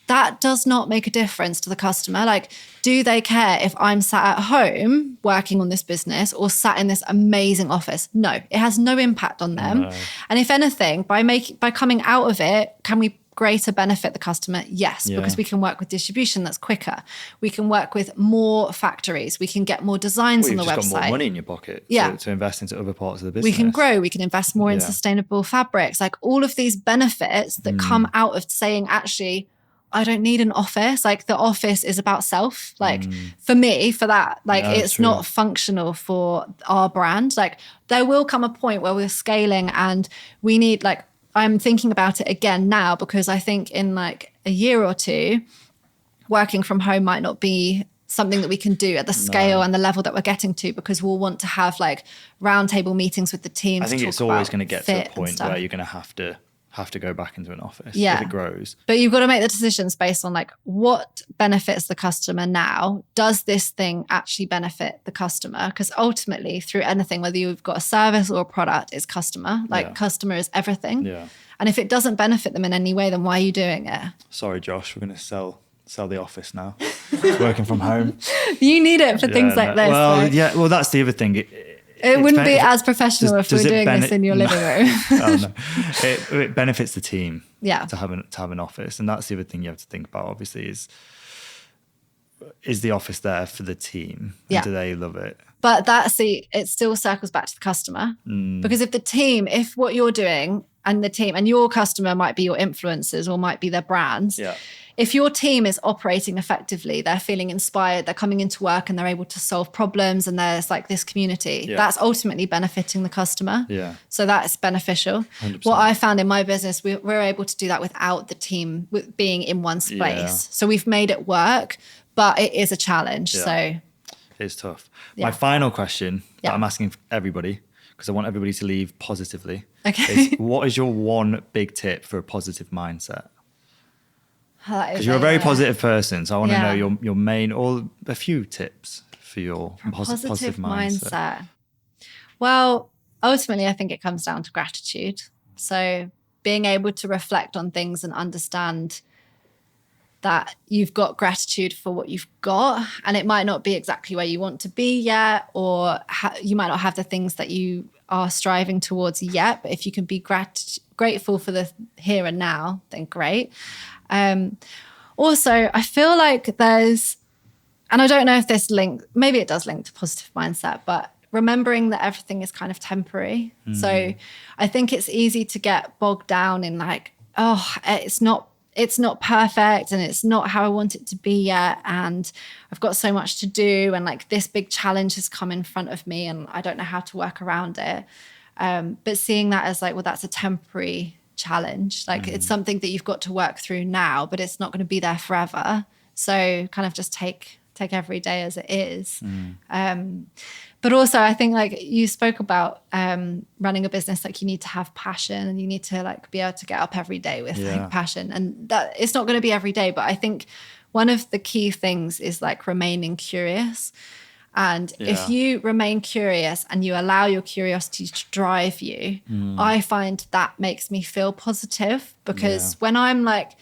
B: That does not make a difference to the customer. Do they care if I'm sat at home working on this business or sat in this amazing office? No, it has no impact on them. No. And if anything, by coming out of it, can we greater benefit the customer? Yes, because we can work with distribution that's quicker. We can work with more factories. We can get more designs on the website.
A: You've got more money in your pocket to invest into other parts of the business.
B: We can grow. We can invest more in sustainable fabrics. All of these benefits that come out of saying, actually, I don't need an office. The office is about self. For me, for that, it's not functional for our brand. There will come a point where we're scaling and we need, I'm thinking about it again now, because I think in a year or two, working from home might not be something that we can do at the scale and the level that we're getting to, because we'll want to have roundtable meetings with the teams.
A: I think it's always going to get to a point where you're going to have have to go back into an office
B: if
A: it grows.
B: But you've got to make the decisions based on like what benefits the customer now. Does this thing actually benefit the customer? Because ultimately through anything, whether you've got a service or a product, it's customer. Like customer is everything.
A: Yeah.
B: And if it doesn't benefit them in any way, then why are you doing it?
A: Sorry, Josh, we're going to sell the office now. Working from home.
B: You need it for things like this.
A: Well,
B: right?
A: Well, that's the other thing.
B: It wouldn't be as professional if we were doing this in your living room.
A: Oh, no. It benefits the team to have an office. And that's the other thing you have to think about, obviously, is the office there for the team?
B: Yeah.
A: Do they love it?
B: But it still circles back to the customer. Because if what you're doing and the team and your customer might be your influencers or might be their brands.
A: Yeah.
B: If your team is operating effectively, they're feeling inspired, they're coming into work and they're able to solve problems and there's like this community, that's ultimately benefiting the customer.
A: Yeah.
B: So that's beneficial.
A: 100%.
B: What I found in my business, we're able to do that without the team being in one space. Yeah. So we've made it work, but it is a challenge. Yeah. So
A: it's tough. My final question that I'm asking everybody, because I want everybody to leave positively, is what is your one big tip for a positive mindset? Because you're a very positive person, so I want to know your main or a few tips for your positive mindset.
B: Well, ultimately, I think it comes down to gratitude. So being able to reflect on things and understand that you've got gratitude for what you've got, and it might not be exactly where you want to be yet, or you might not have the things that you are striving towards yet, but if you can be grateful for the here and now, then great. Also, I feel like there's, and I don't know if this maybe it does link to positive mindset, but remembering that everything is kind of temporary. So I think it's easy to get bogged down in like, oh, it's not perfect and it's not how I want it to be yet. And I've got so much to do. And like this big challenge has come in front of me and I don't know how to work around it. But seeing that as like, well, that's a temporary challenge. Like it's something that you've got to work through now, but it's not going to be there forever. So kind of just take every day as it is. But also I think like you spoke about running a business, like you need to have passion and you need to like be able to get up every day with like passion, and that it's not going to be every day. But I think one of the key things is like remaining curious. And if you remain curious and you allow your curiosity to drive you, I find that makes me feel positive, because when I'm like,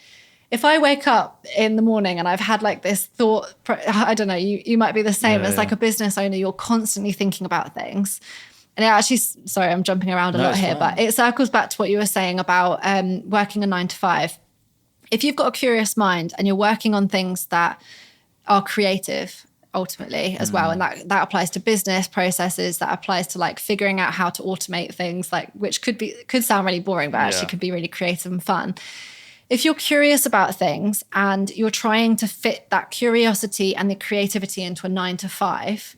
B: if I wake up in the morning and I've had like this thought, I don't know, you might be the same as like a business owner, you're constantly thinking about things. And it actually, sorry, I'm jumping around a lot here, but it circles back to what you were saying about working a 9 to 5. If you've got a curious mind and you're working on things that are creative, ultimately as well, and that applies to business processes, that applies to like figuring out how to automate things, like which could sound really boring, but actually could be really creative and fun. If you're curious about things and you're trying to fit that curiosity and the creativity into a 9 to 5,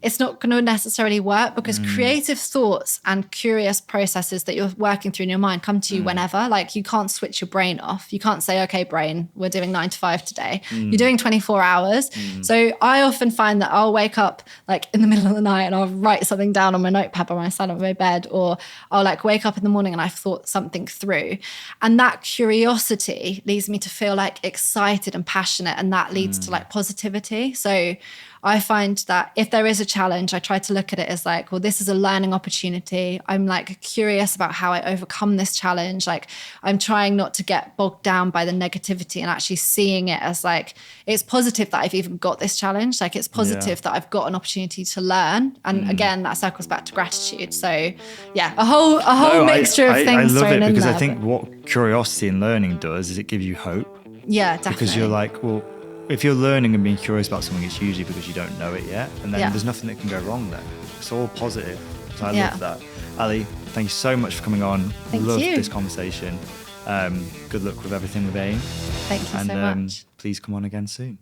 B: it's not going to necessarily work, because creative thoughts and curious processes that you're working through in your mind come to you whenever. Like you can't switch your brain off. You can't say, okay, brain, we're doing 9 to 5 today. You're doing 24 hours. So I often find that I'll wake up like in the middle of the night and I'll write something down on my notepad by my side on my bed, or I'll like wake up in the morning and I've thought something through. And that curiosity leads me to feel like excited and passionate, and that leads to like positivity. So I find that if there is a challenge, I try to look at it as like, well, this is a learning opportunity. I'm like curious about how I overcome this challenge. Like I'm trying not to get bogged down by the negativity and actually seeing it as like, it's positive that I've even got this challenge. Like it's positive that I've got an opportunity to learn. And again, that circles back to gratitude. So yeah, a whole mixture of things.
A: I love it, because I think what curiosity and learning does is it gives you hope.
B: Yeah, definitely.
A: Because you're like, well, if you're learning and being curious about something, it's usually because you don't know it yet. And then there's nothing that can go wrong there. It's all positive. So I love that. Ali, thank you so much for coming on. Love this conversation. Good luck with everything with AIM.
B: Thank you so much.
A: Please come on again soon.